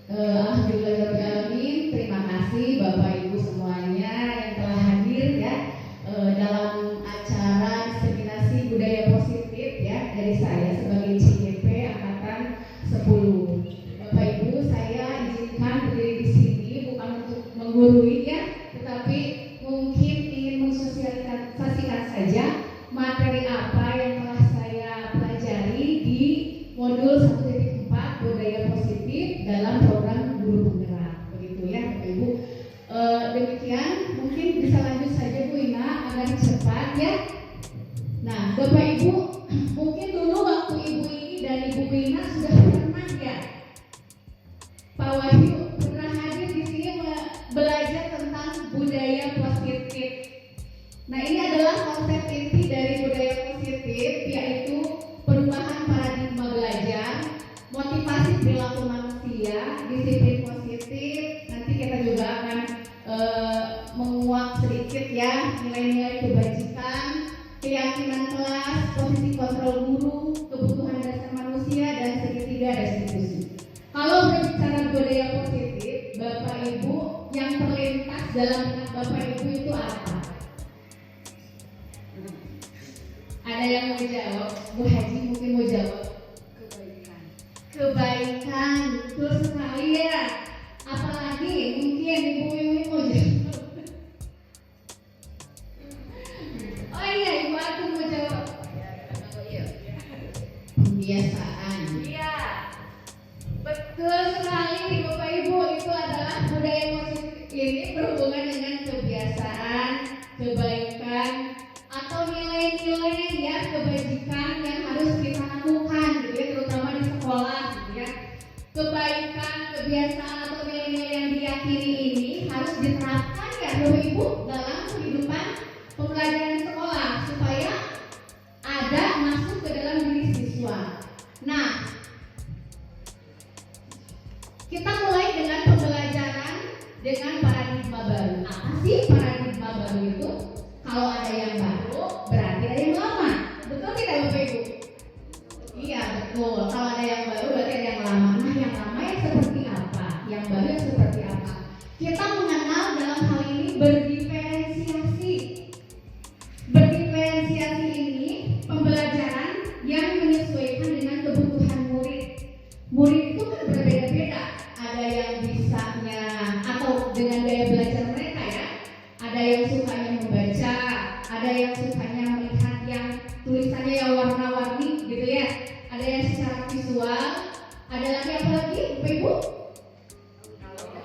Alhamdulillahirobbilalamin, terima kasih Bapak Ibu semuanya yang telah hadir ya dalam acara diseminasi budaya positif ya dari saya sebagai CYP angkatan 10. Bapak Ibu, saya izinkan berdiri di sini bukan untuk menggurui ya, tetapi mungkin ingin mensosialisasikan saja materi apa yang telah saya pelajari di modul 1.4 budaya positif dalam program guru penggerak, begitu ya Bapak Ibu. Demikian, mungkin bisa lanjut saja Bu Ina agar cepat ya. Nah Bapak Ibu, mungkin dulu waktu Ibu ini dan Ibu Ina sudah pernah ya, Pak Wahyu pernah hadir di sini belajar tentang budaya positif. Nah ini adalah konsep inti dari budaya positif, yaitu perubahan paradigma belajar, motivasi perilaku manusia, disiplin positif. Nanti kita juga akan menguak sedikit ya nilai-nilai kebajikan, keyakinan kelas, posisi kontrol guru, kebutuhan dasar manusia, dan segitiga restitusi. Kalau berbicara budaya positif, Bapak Ibu yang terlintas dalam benak Bapak Ibu itu apa? Ada yang mau jawab? Bu Haji mungkin mau jawab. Kebaikan, betul sekali ya. Apalagi mungkin Ibu Wiwi mau jawab. Oh iya, Ibu aku mau jawab. Pembiasaan. Iya, betul sekali Bapak Ibu, itu adalah budaya positif. Ini berhubungan dengan kebiasaan, kebaikan, atau nilai-nilai ya kebajikan yang harus kita lakukan gitu ya, terutama di sekolah gitu ya. Kebaikan, kebiasaan atau nilai-nilai yang diyakini ini harus diterapkan ya Bapak Ibu dalam kehidupan pembelajaran di sekolah supaya ada masuk ke dalam diri siswa. Nah, kita mulai dengan pembelajaran dengan paradigma baru. Apa sih paradigma baru itu? Kalau ada yang baru, berarti ada yang lama. Betul tidak Bapak Ibu? Iya betul. Kalau ada yang baru, berarti ada yang lama. Nah yang lama yang seperti apa? Yang baru yang seperti apa? Kita mengenal dalam hal ini berdiferensiasi. Berdiferensiasi ini pembelajaran yang menyesuaikan dengan kebutuhan murid. Murid itu kan berbeda-beda. Ada yang bisanya atau dengan gaya belajar mereka ya. Ada yang sukanya membaca, ada yang sukanya melihat yang tulisannya yang warna-warni gitu ya. Ada yang secara visual, ada lagi apa lagi Bapak Ibu?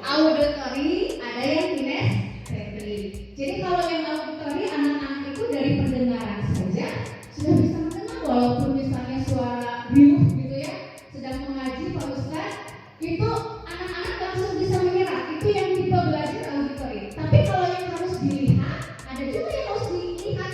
Auditory, ada yang kinestetik. Jadi kalau yang auditory, anak-anak itu dari pendengaran saja sudah bisa mendengar, walaupun misalnya suara riuh gitu ya, sedang mengaji Pak Ustadz, itu anak-anak langsung bisa menyerap. Itu yang tipe belajar auditory. Tapi kalau yang harus dilihat, ada juga yang harus dilihat,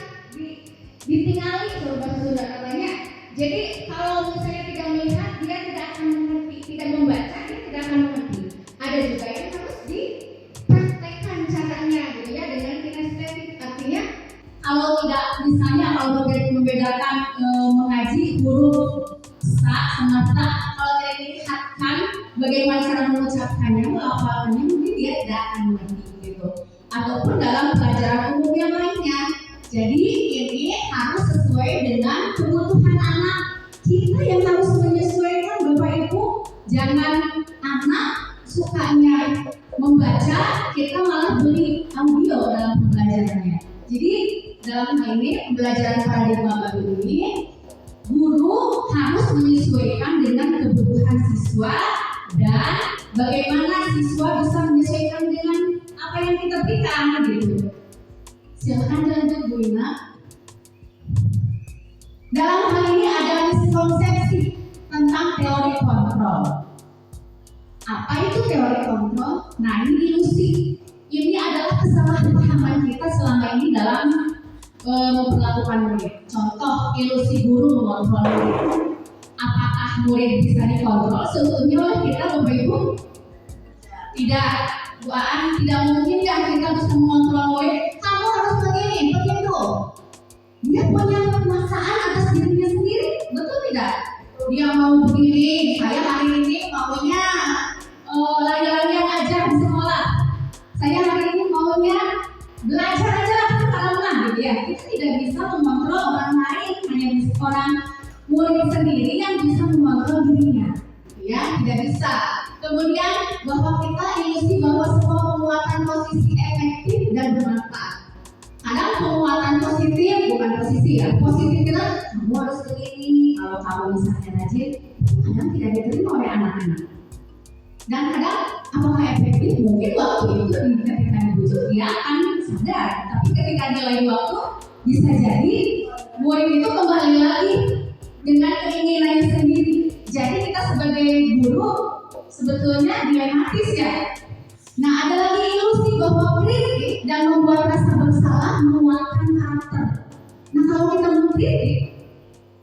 ditinggali kalau bahasa Sunda katanya. Jadi kalau misalnya tidak melihat, dia tidak akan mengerti, tidak membaca, dia tidak akan mengerti. Ada juga yang harus dipraktekkan caranya gitu ya dengan kinestetik. Artinya kalau tidak misalnya kalau membedakan mengaji huruf sa sama ta, kalau tidak dilihatkan bagaimana cara mengucapkannya, melafalkannya, mungkin dia tidak akan mengerti gitu. Ataupun dalam pelajaran umum yang lainnya. Jadi ini harus sesuai dengan kebutuhan anak. Kita yang harus menyesuaikan Bapak Ibu. Jangan anak sukanya membaca, kita malah beli audio dalam pembelajarannya. Jadi dalam hal ini pembelajaran paradigma baru ini, guru harus menyesuaikan dengan kebutuhan siswa dan bagaimana siswa bisa menyesuaikan dengan apa yang kita berikan gitu. Silakan lanjut Bu Ina. Dalam hal ini ada miskonsepsi tentang teori kontrol. Apa itu teori kontrol? Nah ini ilusi. Ini adalah kesalahpahaman kita selama ini dalam memperlakukan murid. Contoh ilusi guru mengontrol murid. Apakah murid bisa dikontrol sebetulnya oleh kita Bapak Ibu? Tidak. Bu Aan, tidak mungkin ya kita bisa mengontrol murid. Kamu harus begini, begitu. Dia punya kekuasaan atas dirinya sendiri, betul tidak? Dia mau begini, saya hari ini maunya bahwa kita ilusi bahwa semua penguatan posisi efektif dan bermanfaat. Kadang penguatan positif bukan posisi ya, positif kita kamu harus begini, kalau kamu misalnya rajin, kadang tidak diterima oleh anak-anak. Dan kadang apakah efektif? Mungkin waktu itu ketika dibujuk dia akan sadar, tapi ketika di lain waktu bisa jadi murid itu kembali lagi dengan keinginannya sendiri. Jadi kita sebagai guru sebetulnya dilematis ya. Nah, ada lagi ilusi bahwa kritik dan membuat rasa bersalah menguatkan karakter. Nah, kalau kita mengkritik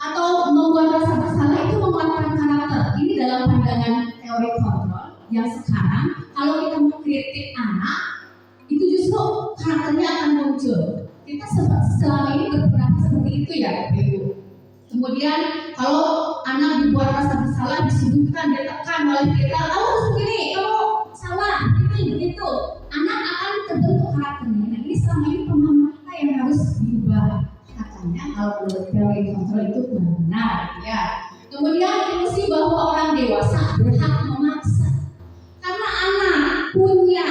atau membuat rasa bersalah itu menguatkan karakter. Ini dalam pandangan teori kontrol yang sekarang kalau kita mengkritik anak itu justru karakternya akan muncul. Kita selama ini berpendapat seperti itu ya, Ibu. Kemudian kalau anak dibuat rasa bersalah, disudutkan, ditekan oleh kita, kamu harus begini, kamu salah, begitu. Anak akan terbentuk karakternya. Nah, ini selama ini pemahaman kita yang harus diubah. Katanya kalau menurut teori kontrol itu benar, ya. Kemudian ilusi bahwa orang dewasa berhak memaksa. Karena anak punya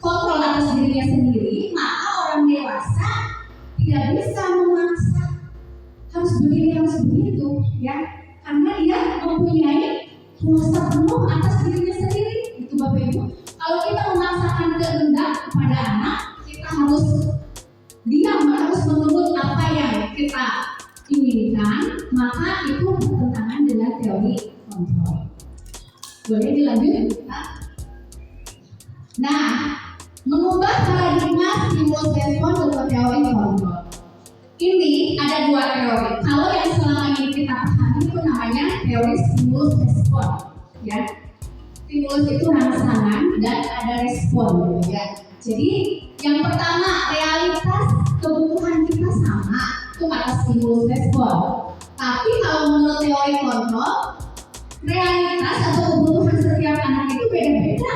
kontrol atas dirinya sendiri, maka orang dewasa tidak bisa memaksa harus begini, harus begitu, ya. Karena dia mempunyai kuasa penuh atas dirinya sendiri. Itu Bapak Ibu. Kalau kita memaksakan kehendak kepada anak, kita harus diam, harus menurut apa yang kita inginkan, maka itu bertentangan dengan teori kontrol. Boleh dilanjut? Nah, mengubah paradigma stimulus respon untuk teori kontrol. Ini ada dua teori. Kalau yang selama ini kita pahami itu namanya teori stimulus respon, ya. Stimulus itu rangsangan dan ada respon, ya. Jadi yang pertama realitas kebutuhan kita sama, itu kata stimulus respon. Tapi kalau menurut teori kontrol, realitas atau kebutuhan setiap anak itu beda-beda.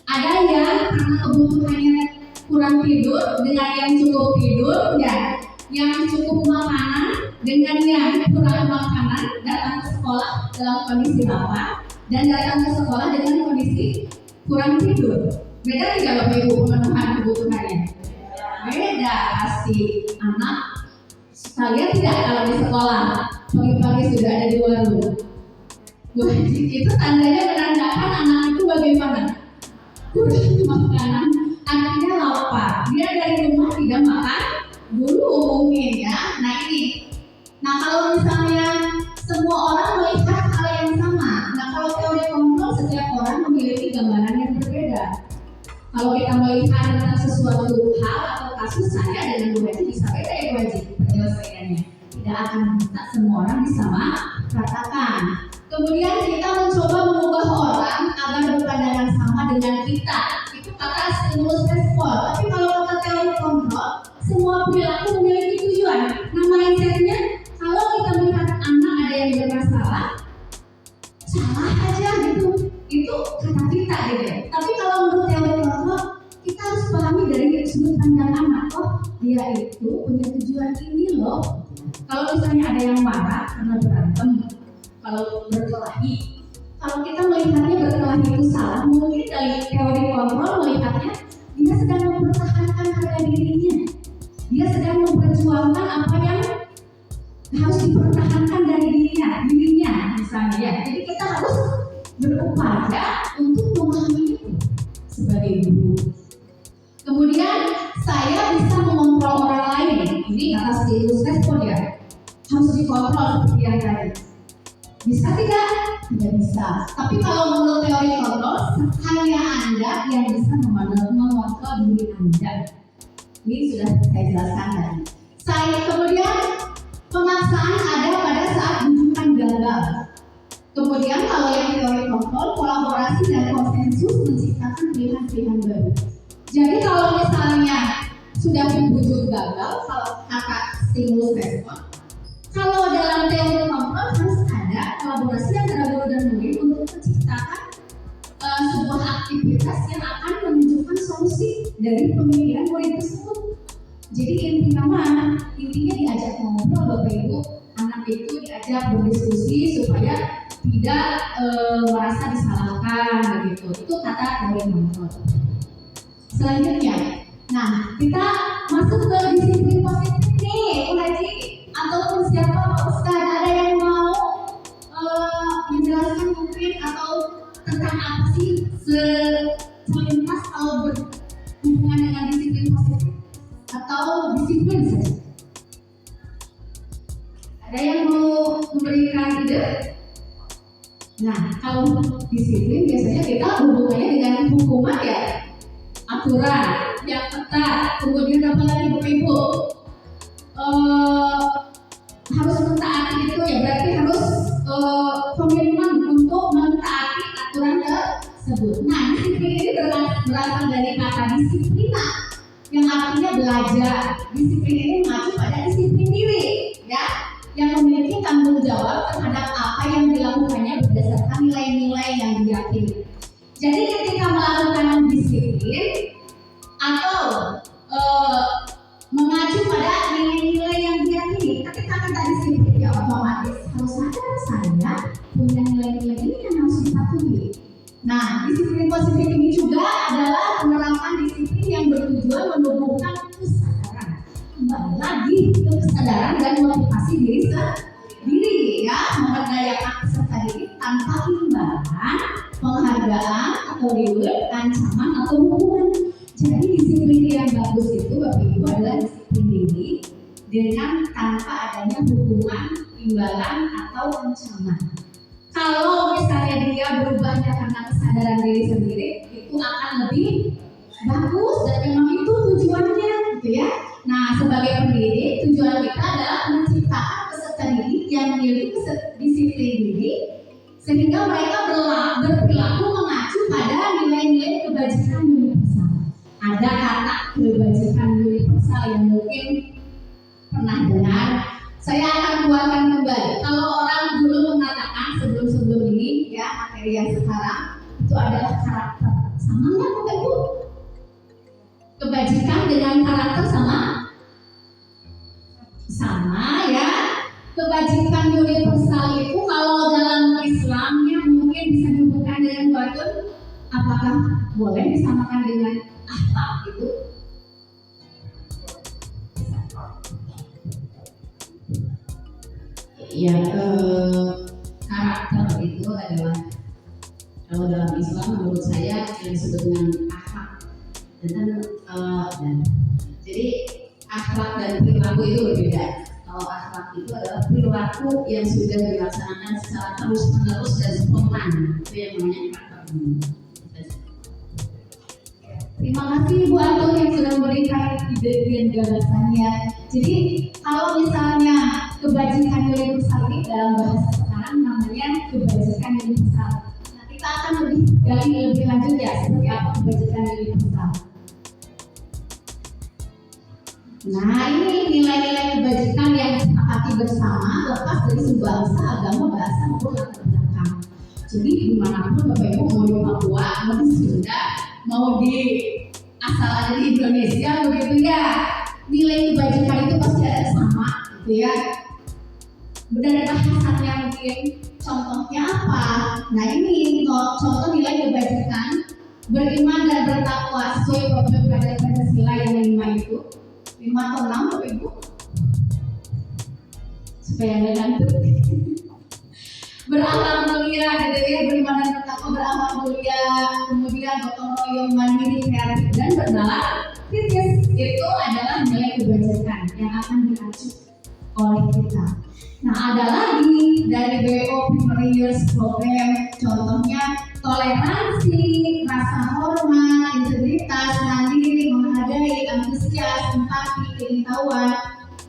Ada yang karena kebutuhannya kurang tidur dengan yang cukup tidur, ya. Yang cukup makanan dengan yang kurang makanan, datang ke sekolah dalam kondisi lapar dan datang ke sekolah dengan kondisi kurang tidur. Beda tidak Bapak Ibu pemenuhan kebutuhannya? Beda pasti. Anak saya tidak kalau di sekolah pagi-pagi sudah ada di warung. Wajib itu tandanya menandakan anak itu bagaimana? Kurang makanan, akhirnya lapar. Dia dari rumah tidak makan dulu mungkin ya. Nah ini. Nah kalau misalnya semua orang melihat hal yang sama. Nah kalau teori kontrol setiap orang memiliki gambaran yang berbeda. Kalau kita melihat tentang sesuatu hal atau kasus, saya dengan Bu Haji bisa beda ya Bu Haji penyelesaiannya. Tidak akan bisa semua orang bisa katakan. Kemudian kita mencoba mengubah orang agar berpandangan sama dengan kita. Itu kata stimulus respon. Tapi kalau kata teori kontrol, semua perilaku memiliki tujuan. Nah mindsetnya, kalau kita melihat anak ada yang bermasalah, salah aja gitu. Itu kata kita gitu ya. Tapi kalau menurut teori kontrol, kita harus pahami dari sudut pandang anak. Oh, dia itu punya tujuan ini loh. Kalau misalnya ada yang marah karena berantem, kalau berkelahi, kalau kita melihatnya berkelahi itu salah, mungkin dari teori kontrol melihatnya dia sedang mempertahankan harga dirinya. Dia sedang memperjuangkan apa yang harus dipertahankan dari dirinya misalnya ya. Jadi kita harus berupaya untuk memahami itu sebagai guru. Kemudian saya bisa mengontrol orang lain. Ini kata stimulus respon ya. Harus dikontrol seperti yang tadi. Bisa tidak? Tidak bisa. Tapi kalau menurut teori kontrol, hanya Anda yang bisa mengontrol diri Anda. Ini sudah saya jelaskan tadi. Kemudian pemaksaan ada pada saat bujukan gagal. Kemudian kalau yang teori kontrol, kolaborasi dan konsensus menciptakan pilihan-pilihan baru. Jadi kalau misalnya sudah dibujuk gagal, kalau kata stimulus respon, kalau dalam teori kontrol harus ada kolaborasi antara guru dan murid untuk menciptakan sebuah aktivitas yang akan menunjukkan solusi dari pemikiran murid tersebut. Jadi intinya mana? Intinya diajak ngobrol Bapak Ibu, anak itu diajak berdiskusi supaya tidak merasa disalahkan begitu. Itu kata dari Manfred. Selanjutnya, nah kita masuk ke disiplin positif nih, Bu Haji ataupun siapa Pak Ustaz, ada yang mau menjelaskan mungkin atau tentang apa sih selintas kalau berhubungan dengan disiplin positif atau disiplin saja? Ada yang mau memberikan ide? Nah, kalau disiplin biasanya kita hubungannya dengan hukuman ya, aturan yang ketat, kemudian apa lagi Bapak Ibu? Harus mentaati itu ya, berarti harus komitmen untuk mentaati aturan tersebut. Nah, disiplin ini berasal dari kata disiplina yang artinya belajar. Disiplin ini mengacu pada disiplin diri, ya, yang memiliki tanggung jawab terhadap apa yang dilakukannya berdasarkan nilai-nilai yang diyakini. Jadi ketika melakukan disiplin atau mengacu pada nilai-nilai yang diyakini, ketika kita disiplin ya otomatis harus sadar saya punya nilai-nilai ini yang harus dipatuhi. Nah, disiplin positif ini juga adalah penerapan disiplin yang bertujuan menumbuhkan kesadaran. Kembali lagi ke kesadaran dan motivasi diri sendiri ya, memberdayakan peserta didik tanpa imbalan, penghargaan atau reward, ancaman atau hukuman. Jadi disiplin yang bagus itu Bapak Ibu adalah disiplin diri dengan tanpa adanya hukuman, imbalan atau ancaman. Kalau misalnya dia berubahnya karena kesadaran diri sendiri, itu akan lebih bagus dan memang itu tujuannya, gitu ya. Nah, sebagai pendidik, tujuan kita adalah menciptakan peserta didik yang memiliki disiplin diri, sehingga mereka berperilaku mengacu pada nilai-nilai kebajikan universal. Ada kata kebajikan universal yang mungkin pernah dengar. Saya akan keluarkan kembali. Kalau orang dulu mengatakan sebelum ini, ya materi yang sekarang itu adalah karakter. Sama nggak Bapak Ibu? Kebajikan dengan karakter sama ya. Kebajikan universal itu kalau dalam Islamnya mungkin bisa dihubungkan dengan batun. Apakah boleh disamakan dengan akhlak itu? Ya, karakter itu adalah kalau dalam Islam menurut saya yang disebut dengan akhlak. Jadi akhlak dan perilaku itu berbeda. Kalau akhlak itu adalah perilaku yang sudah dilaksanakan secara terus-menerus dan spontan. Itu yang namanya karakter. Terima kasih Bu Anto yang sudah memberikan ide dan gagasannya. Jadi kalau misalnya kebajikan universal ini dalam bahasa sekarang namanya kebajikan universal. Nah, kita akan gali lebih lanjut ya seperti apa kebajikan universal. Nah, ini nilai-nilai kebajikan yang disepakati bersama lepas dari subangsa, agama, bahasa maupun latar belakang. Jadi dimanapun Bapak Ibu mau di Papua, mau di Sunda, mau di asal ada di Indonesia begitu ya, nilai kebajikan itu pasti ada sama gitu ya. Benar bahasannya mungkin contohnya apa? Nah ini contoh nilai kebajikan: beriman dan bertakwa sesuai program pelajaran Pancasila yang 5 itu 5 atau 6 Bapak Ibu supaya nggak ngantuk. Berakhlak mulia gitu ya, beriman dan bertakwa, berakhlak mulia, kemudian gotong royong, mandiri, kreatif dan bernalar kritis. Itu adalah nilai kebajikan yang akan diacu oleh kita. Nah, ada lagi dari BO Primary Years Program, contohnya toleransi, rasa hormat, integritas, mandiri, menghargai, antusias, empati, pengetahuan,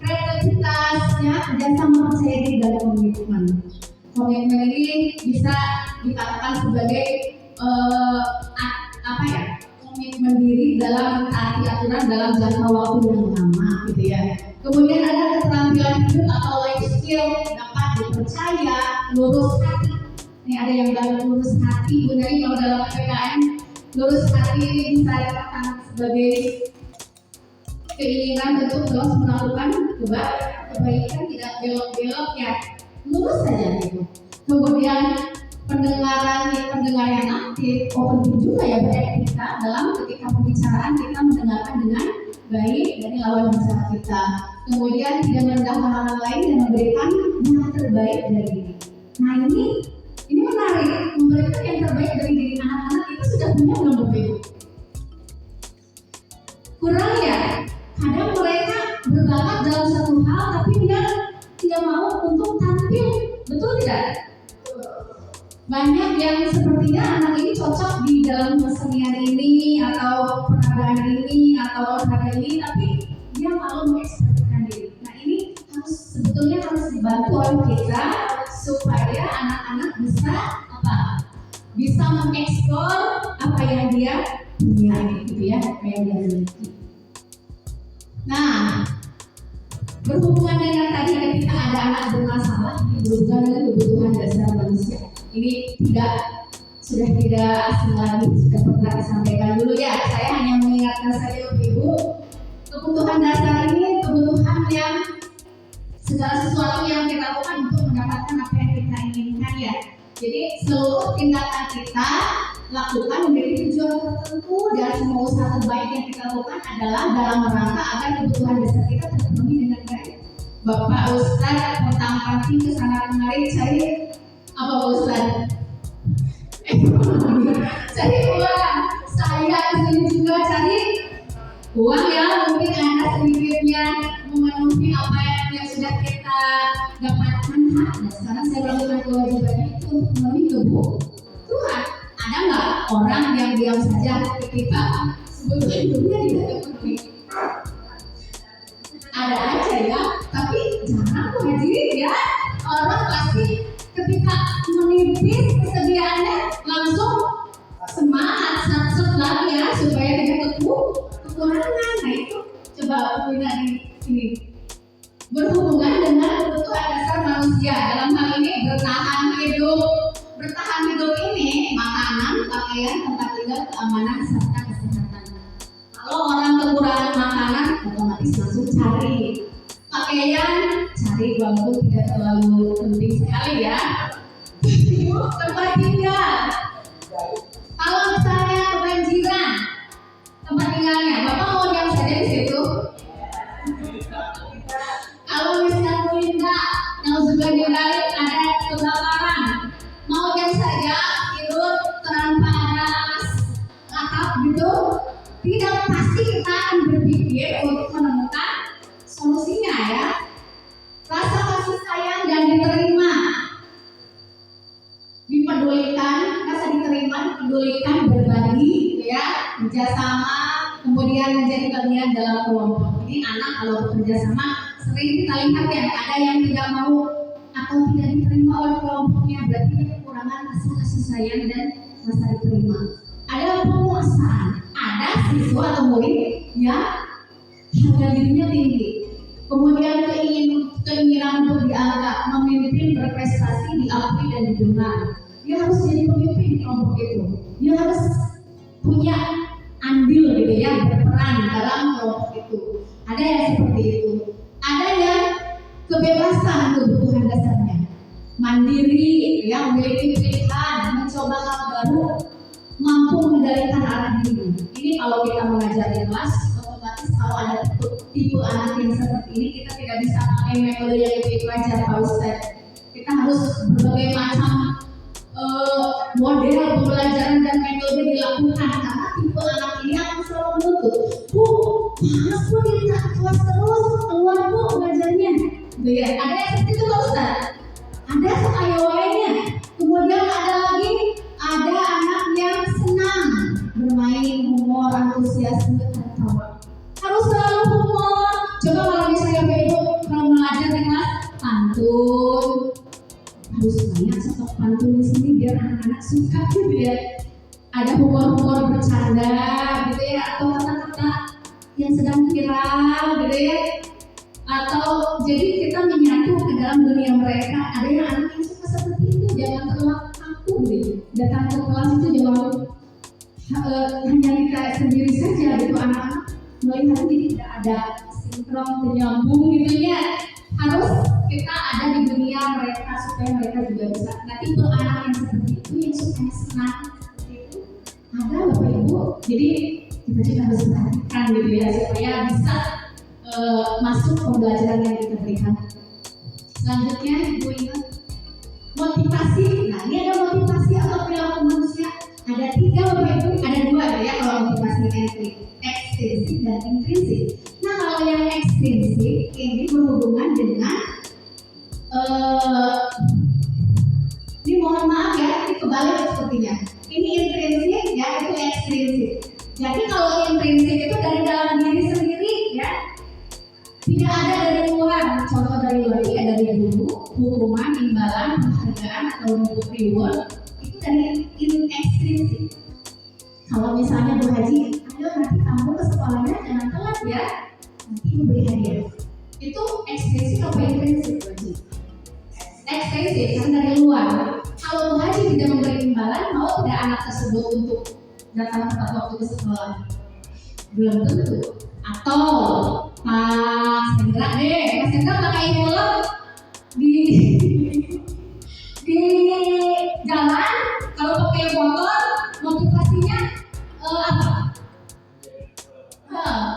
kreativitas, ya, kerjasama, percaya diri dan komitmen. Komitmen ini bisa dikatakan sebagai komitmen diri dalam mentaati aturan dalam jangka waktu yang lama, gitu ya. Kemudian ada keterampilan hidup atau life skill, dapat dipercaya, lurus hati. Ini ada yang bilang lurus hati, benar kalau dalam PPKM lurus hati ini bisa dikatakan sebagai keinginan untuk terus melakukan kebaikan, tidak belok-belok ya, lurus saja gitu. kemudian pendengar yang aktif, open juga ya beretika dalam ketika pembicaraan kita mendengarkan dengan baik dari lawan bicara kita. Kemudian tidak merendahkan orang lain dan memberikan yang terbaik dari diri. Nah ini menarik, memberikan yang terbaik dari diri. Anak-anak itu sudah punya belum Bapak Ibu? Kurang ya? Kadang mereka berbakat dalam satu hal tapi dia tidak mau untuk tampil, betul tidak? Banyak yang sepertinya anak ini cocok di dalam kesenian ini atau peragaan ini atau olahraga ini, tapi dia malu mengekspresikan diri. Nah ini sebetulnya harus dibantu oleh kita supaya anak-anak bisa bisa mengeksplor apa yang dia punya, gitu ya, apa yang dia miliki. Nah, berhubungan dengan tadi ketika ada anak bermasalah, berhubungan dengan kebutuhan dasar manusia. Ini sudah tidak asing lagi, sudah pernah disampaikan dulu ya. Saya hanya mengingatkan saja Ibu, kebutuhan dasar ini kebutuhan yang segala sesuatu yang kita lakukan untuk mendapatkan apa yang kita inginkan ya. Jadi seluruh tindakan kita lakukan memiliki tujuan tertentu dan semua usaha terbaik yang kita lakukan adalah dalam rangka agar kebutuhan dasar kita terpenuhi dengan baik. Bapak Ustadz petang-panting kesana kemari cari apa Ustadz? Cari uang. Saya kesini juga cari uang ya, mungkin Anda sedikitnya memenuhi apa yang sudah kita dapatkan. Nah, sekarang saya melakukan kewajibannya itu untuk memenuhi kebutuhan. Ada nggak orang yang diam saja ketika sebetulnya hidupnya tidak terpenuhi? Ada aja ya, tapi jarang mengajirin ya. Orang pasti ketika menipis kesediaannya langsung semangat satu lagi ya supaya tidak kekurangan. Nah itu coba punya ini berhubungan dengan kebutuhan dasar manusia. Dalam hal ini bertahan hidup ini makanan, pakaian, tempat tinggal, keamanan serta kesehatan. Kalau orang kekurangan makanan otomatis langsung cari pakaian, cari walaupun tidak terlalu penting sekali ya. Tempat tinggal. Kalau misalnya kebanjiran tempat tinggalnya, Bapak mau diam saja di situ. Kalau misalnya tidak, yang juga dibalik ada kebakaran, mau diam saja tidur tanpa ada atap gitu. Tidak pasti kita akan berpikir untuk menemukan solusinya ya. Rasa kasih sayang dan diterima, dipedulikan, berbagi, gitu ya, kerjasama, kemudian menjadi bagian dalam kelompok. Ini anak kalau bekerja sama sering kita lihat ya, ada yang tidak mau atau tidak diterima oleh kelompoknya, berarti kekurangan rasa kasih sayang dan rasa diterima. Ada penguasaan, ada siswa atau murid yang harga dirinya tinggi, kemudian keinginan untuk dianggap, memimpin, berprestasi, diakui dan didengar. Dia harus jadi pemimpin di kelompok itu. Dia harus punya andil gitu ya, berperan dalam kelompok itu. Ada yang seperti itu. Ada yang kebebasan kebutuhan dasarnya, mandiri, yang memiliki pilihan, mencoba hal baru, mampu mengendalikan arah diri. Ini kalau kita mengajar di kelas, otomatis kalau ada tipe anak yang seperti ini, kita tidak bisa pakai metode yang itu aja Pak Ustadz. Kita harus berbagai macam model pembelajaran dan metode dilakukan karena tipe anak ini akan selalu menuntut. Harus kita kelas terus keluar mengajarnya. Ya, ada yang seperti itu Pak Ustadz. Ada sekayawainya. Kemudian ada anak yang senang bermain, humor, antusiasme, tertawa. Harus selalu humor. Coba kalau misalnya Ibu kalau mengajar di kelas pantun, harus banyak sosok pantun di sini biar anak-anak suka gitu ya. Ada humor bercanda gitu ya, atau kata-kata yang sedang viral gitu ya. Atau jadi kita menyatu ke dalam dunia mereka. Ada yang anak yang suka seperti itu, jangan terlalu kaku gitu. Datang ke kelas itu jangan hanya kita sendiri saja gitu, anak-anak melihat ini tidak ada sinkron penyambung gitu ya. Harus kita ada di dunia mereka supaya mereka juga bisa. Nah, tipe anak yang seperti itu yang suka senang seperti itu ada Bapak Ibu. Jadi kita juga harus perhatikan gitu ya supaya bisa masuk pembelajaran yang kita berikan. Selanjutnya Ibu ingat motivasi. Nah, ini ada motivasi atau perilaku manusia. Ada 3 Bapak Ibu, ada 2 ya kalau motivasi ekstrinsik dan intrinsik. Nah, kalau yang ekstrinsik ini berhubungan dengan ini mohon maaf ya, ini kebalik sepertinya. Ini intrinsik ya, itu ekstrinsik. Jadi kalau intrinsik itu dari dalam diri sendiri ya, tidak ada dari luar. Contoh dari luar ya, dari dulu hukuman, imbalan, penghargaan atau reward itu dari ekstrinsik. Kalau misalnya Bu Haji, ayo nanti kamu ke sekolahnya jangan telat ya, nanti Ibu beri hadiah. Itu ekstrinsik apa intrinsik Bu Haji? Ekstrinsik kan dari luar. Kalau Bu Haji tidak memberi imbalan, mau tidak anak tersebut untuk datang tepat waktu ke sekolah? Belum tentu. Atau Mas Hendra pakai helm di jalan, kalau pakai motor motivasinya apa?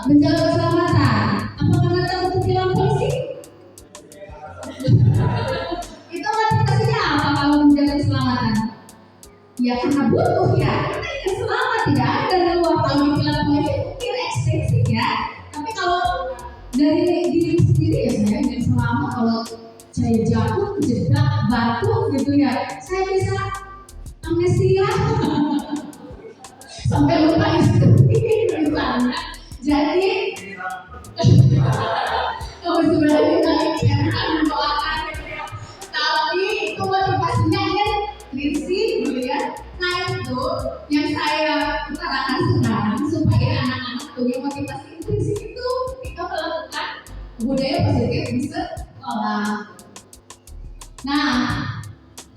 Menjaga keselamatan. Apa karena takut ditilang polisi? Itu motivasinya apa kalau menjaga keselamatan? Ya karena butuh ya, karena ingin selamat, tidak ada dari luar. Kalau ditilang polisi mungkin ekstrinsik ya. Tapi kalau dari diri sendiri ya saya ingin selamat. Kalau saya jatuh, jedak, batu gitu ya, saya bisa amnesia sampai lupa istri misalnya. Jadi kalau sebenarnya kita mendoakan gitu ya, tapi itu motivasinya kan prinsip gitu ya. Nah itu yang saya utarakan sekarang supaya anak-anak punya motivasi prinsip itu kita melakukan budaya positif di sekolah. Nah,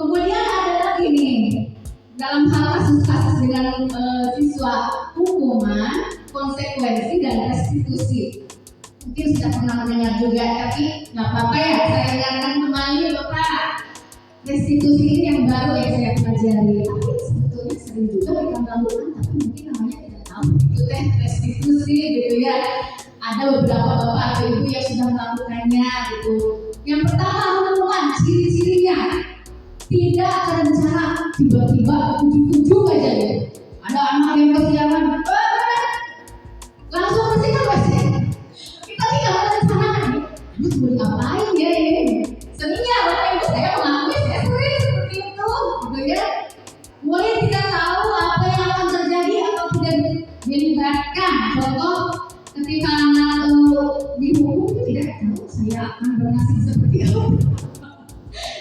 kemudian ada lagi nih dalam hal kasus-kasus dengan siswa, hukuman, konsekuensi dan restitusi. Mungkin sudah pernah mendengar juga, tapi nggak apa-apa ya, saya ingatkan kembali Bapak. Restitusi ini yang baru yang saya pelajari. Tapi sebetulnya sering juga kita melakukan, tapi mungkin namanya tidak tahu. Itu restitusi gitu ya. Ada beberapa bapak atau ibu yang sudah melakukannya gitu. Yang pertama hukuman, ciri-cirinya tidak terencana, tiba-tiba ujuk-ujuk aja ya. Ada anak yang kesiangan, langsung bersihkan WC. Kita tidak merencanakan, harus mau ngapain ya ini? Seninya bapak ibu saya mengakui saya sering seperti itu, gitu ya. Mulai tidak tahu apa yang akan terjadi atau tidak dilibatkan. Contoh ketika anak dihukum tidak tahu saya akan bernasib seperti apa.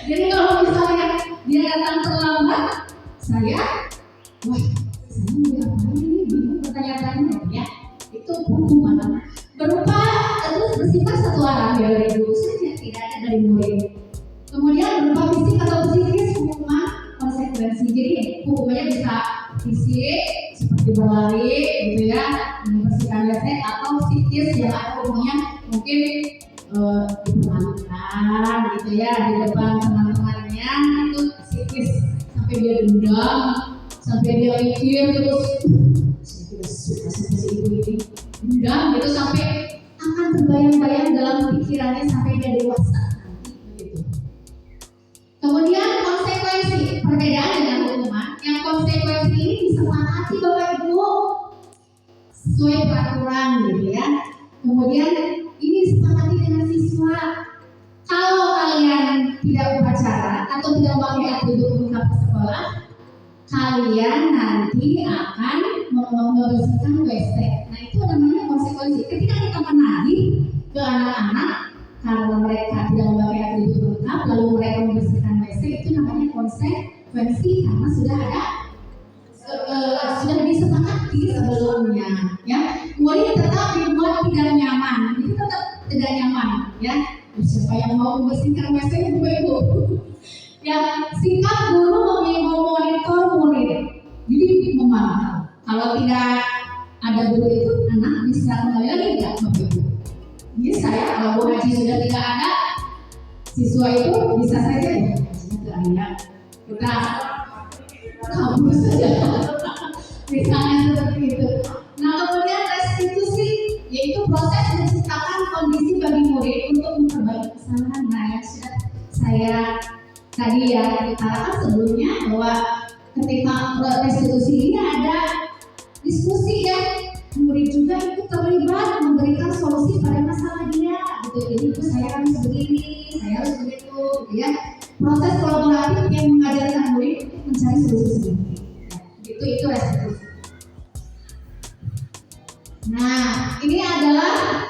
Jadi kalau misalnya dia datang terlambat, saya mau ngapain ini, bingung bertanya-tanya ya. Itu hukuman berupa terus bersifat satu arah dari guru saja, tidak ada dari murid. Kemudian berupa fisik atau psikis, hukuman konsekuensi. Jadi hukumannya bisa fisik seperti berlari gitu ya, membersihkan WC, atau psikis yang ada hukumnya mungkin dipermalukan gitu ya di depan teman-temannya, itu psikis sampai dia dendam, sampai dia mikir terus saya tidak suka sama si ibu ini, dendam gitu sampai akan terbayang-bayang dalam pikirannya sampai dia dewasa nanti begitu. Kemudian konsekuensi, perbedaan dengan hukuman, yang konsekuensi ini disepakati Bapak Ibu sesuai peraturan gitu ya. Kemudian ini disepakati dengan siswa. Kalau kalian tidak upacara atau tidak memakai atribut lengkap ke sekolah, kalian nanti akan membersihkan WC. Nah itu namanya konsekuensi. Ketika kita menagih ke anak-anak karena mereka tidak memakai atribut lengkap, lalu mereka membersihkan WC, itu namanya konsekuensi karena sudah ada sudah disepakati sebelumnya ya. Murid tetap dibuat tidak nyaman, itu tetap tidak nyaman ya. Siapa yang mau membersihkan WC ibu-ibu? Ya, sikap guru memonitor murid, jadi memantau. Kalau tidak ada guru itu, anak bisa kembali lagi tidak Bapak Ibu? Jadi saya kalau Bu Haji sudah tidak ada, Siswa itu bisa saja ya, kita kabur saja. Misalnya seperti itu. Nah, kemudian restitusi yaitu proses menciptakan kondisi bagi murid untuk memperbaiki kesalahan. Nah, yang sudah saya tadi ya katakan sebelumnya bahwa ketika restitusi ini ada diskusi ya, murid juga ikut terlibat memberikan solusi pada masalah dia gitu. Jadi itu saya harus begini, saya harus begitu gitu ya. Proses kolaboratif yang mengajarkan murid mencari solusi sendiri. Itu restitusi. Nah, ini adalah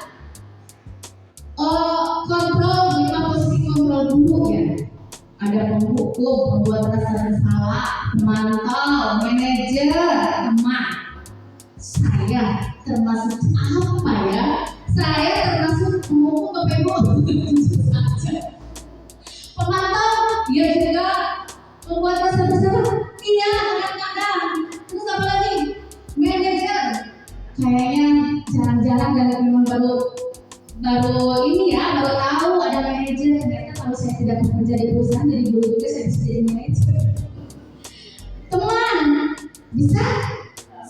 kontrol 5 posisi kontrol guru ya. Ada penghukum, pembuat rasa bersalah, pemantau, manajer, teman. Saya termasuk apa ya? Saya termasuk penghukum Bapak Ibu. Pemantau, dia juga pembuat rasa bersalah. Iya, kadang-kadang. Terus apa lagi? Manajer. Kayaknya jarang-jarang dan memang baru ini ya, baru tahu ada manajer. Ternyata kalau saya tidak bekerja di perusahaan jadi guru juga saya bisa jadi manajer. Teman, bisa?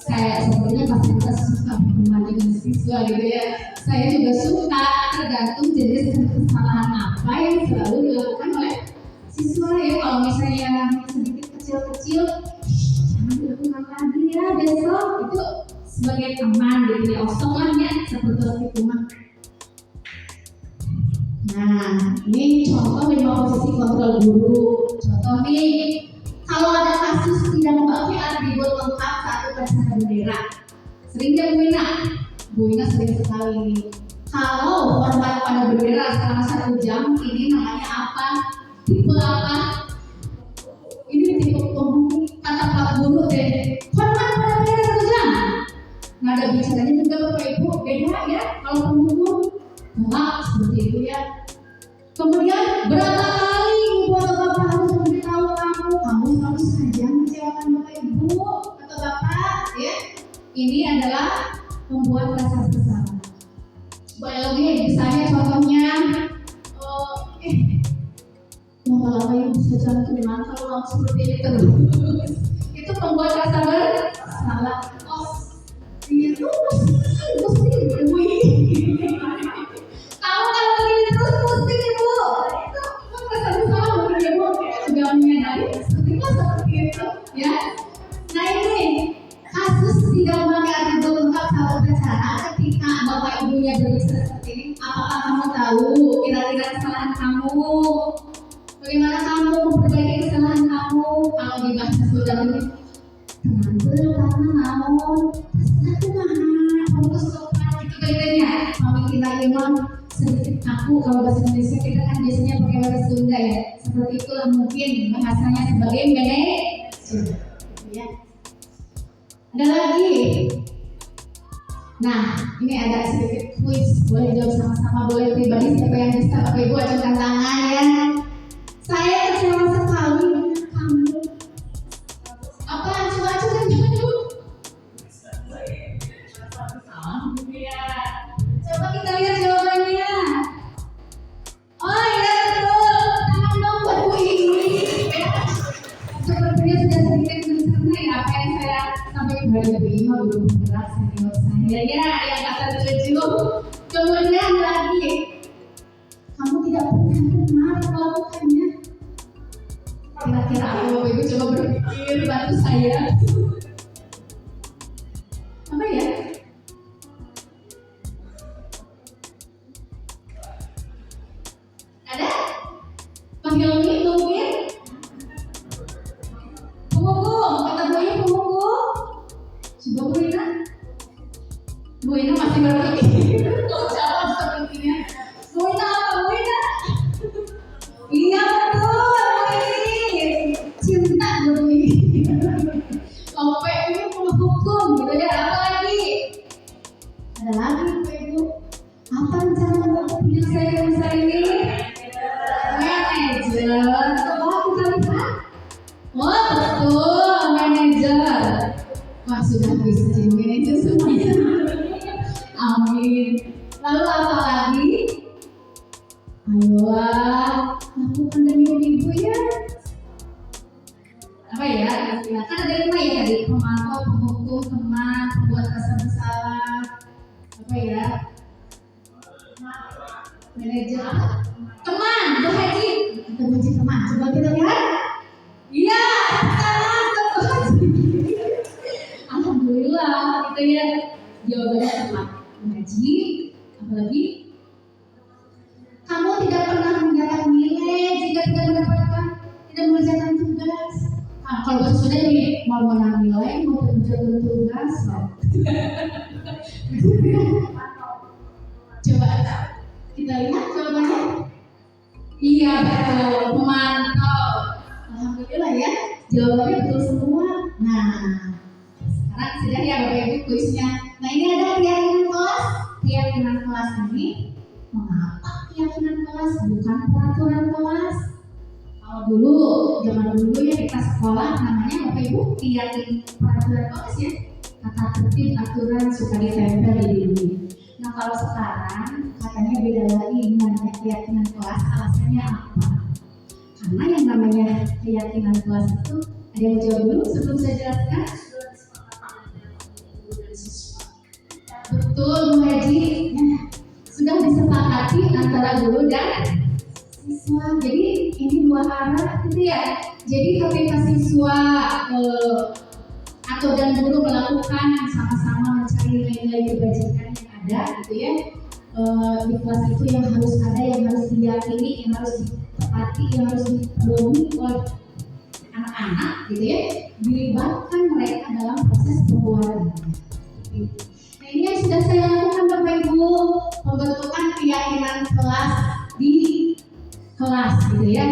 Saya sebenarnya pasti kita suka berteman dengan siswa gitu ya. Saya juga suka, tergantung jenis kesalahan apa yang selalu dilakukan oleh siswa ya. Kalau misalnya sedikit kecil-kecil, jangan dilakukan lagi ya besok. Itu sebagai teman gitu ya, osongannya seperti itu mah. Nah, ini contoh 5 posisi kontrol guru. Contoh nih, kalau ada kasus tidak memakai atribut lengkap satu peserta bendera, seringnya Bu Ina sering sekali ini. Kalau hormat pada bendera selama 1 jam, ini namanya apa? Tipe apa? Ini tipe pembunyi kata Pak Guru deh. Hormat pada bendera 1 jam. Nada bicaranya juga Bapak Ibu beda ya. Kalau pembunyi enggak seperti itu ya. Kemudian berapa kali Ibu atau Bapak harus memberitahu kamu selalu saja mengecewakan Bapak Ibu atau Bapak ya. Ini adalah membuat rasa bersalah. Boleh lebih misalnya contohnya lama-lama yang bisa jantungan kalau kamu seperti ini terus. Itu membuat rasa bersalah. Iya tuh pusing Ibu ini. Kamu kalau begini terus pusing Ibu. Itu rasa bersalah mungkin Ibu juga menyadari seperti itu ya. Nah ini kasus tidak memakai atribut lengkap saat berbicara ketika Bapak Ibunya berbicara seperti ini. Apakah kamu tahu kira-kira kesalahan kamu? Bagaimana kamu memperbaiki kesalahan kamu? Kalau di bahasa Sunda ini karena namun aku kamu kesopan gitu kayaknya. Mami kita imam sedikit aku kalau bahasa Indonesia kita kan biasanya pakai bahasa Sunda ya. Seperti itulah mungkin bahasanya sebagai manajer ya. Ada lagi. Nah, ini ada sedikit quiz. Boleh jawab sama-sama, boleh pribadi. Siapa yang bisa Bapak Ibu ajukan tangan ya. Saya kecewa sekali dengan kamu. Apa acu-acu dan jujur? Coba kita lihat jawabannya. Oh iya betul. Tangan dong buat Bu ini. Sepertinya sudah sedikit mencerna ya apa yang saya sampaikan dari Bu Ima belum berat senior saya ya yang kata tujuh. Kemudian lagi, kamu tidak pernah benar melakukannya. Kira-kira apa Bapak Ibu coba berpikir bantu saya. Apa ya? Ada? Panggil mungkin? Pemukul, kata Bu Ina pemukul. Coba Bu Ina. Bu Ina masih berpikir. Kalau jawab sepertinya. Bu Ina apa Bu Ina? Iya betul Bu Ina. Cinta Bu Ina. Kalau PU menghukum gitu ya. Apa lagi? Ada lagi Bu Ibu. Apa rencana Bapak menyelesaikan masalah ini? Manajer. Coba kita lihat. Oh betul, manajer. Wah sudah bisa jadi manajer semuanya. Amin. Lalu apa lagi? Ayolah. lakukan demi ibu ya. Apa ya? Kan ada 5 ya tadi, pemantau, penghukum, teman, pembuat rasa bersalah, apa ya? Manajer, teman, Bu Haji, teman. Coba kita lihat. Iya, teman. Alhamdulillah, kita ya jawabannya teman. Bu Haji, apalagi? Kamu tidak pernah mendapat nilai jika tidak mengerjakan tugas. Nah, kalau sudah ini mau menang nilai, mau mengerjakan tugas, coba kita lihat jawabannya. Iya betul, memantau. Alhamdulillah ya, jawabannya betul semua. Nah, sekarang sudah ya Bapak Ibu kuisnya. Nah ini ada keyakinan kelas. Keyakinan kelas ini mengapa keyakinan kelas bukan peraturan kelas? Kalau dulu, zaman dulu ya kita sekolah namanya Bapak Ibu keyakinan peraturan kelas ya. Kata tertib aturan suka ditempel di dinding. Nah kalau sekarang katanya beda lagi namanya keyakinan kelas. Alasannya apa? Karena yang namanya keyakinan kelas itu ada yang jawab dulu sebelum saya jelaskan. Betul Bu Haji, sudah disepakati antara guru dan siswa. Jadi ini dua arah gitu ya. Jadi ketika siswa atau dan guru melakukan sama-sama mencari nilai-nilai kebajikan yang ada gitu ya, di kelas itu yang harus ada, yang harus diyakini, yang harus ditepati, yang harus dipenuhi oleh anak-anak gitu ya, dilibatkan mereka dalam proses pembuatan. Nah ini yang sudah saya lakukan Bapak Ibu, pembentukan keyakinan kelas di kelas gitu ya.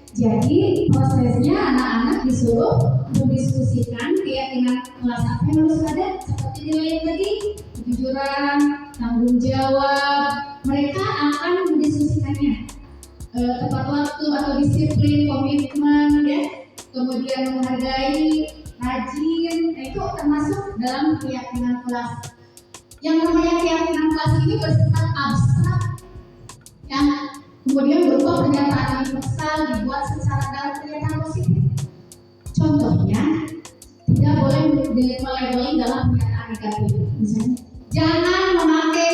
Jadi prosesnya anak-anak disuruh mendiskusikan keyakinan kelas apa yang harus ada, seperti nilai tadi, kejujuran, tanggung jawab. Mereka akan mendiskusikannya, tepat waktu atau disiplin, komitmen ya, kemudian menghargai, rajin. Nah, itu termasuk dalam keyakinan kelas. Yang namanya keyakinan kelas ini bersifat abstrak, yang kemudian berupa pernyataan universal dibuat secara dalam pernyataan positif. Contohnya, tidak boleh dilabeli dalam pernyataan negatif. Misalnya, jangan memakai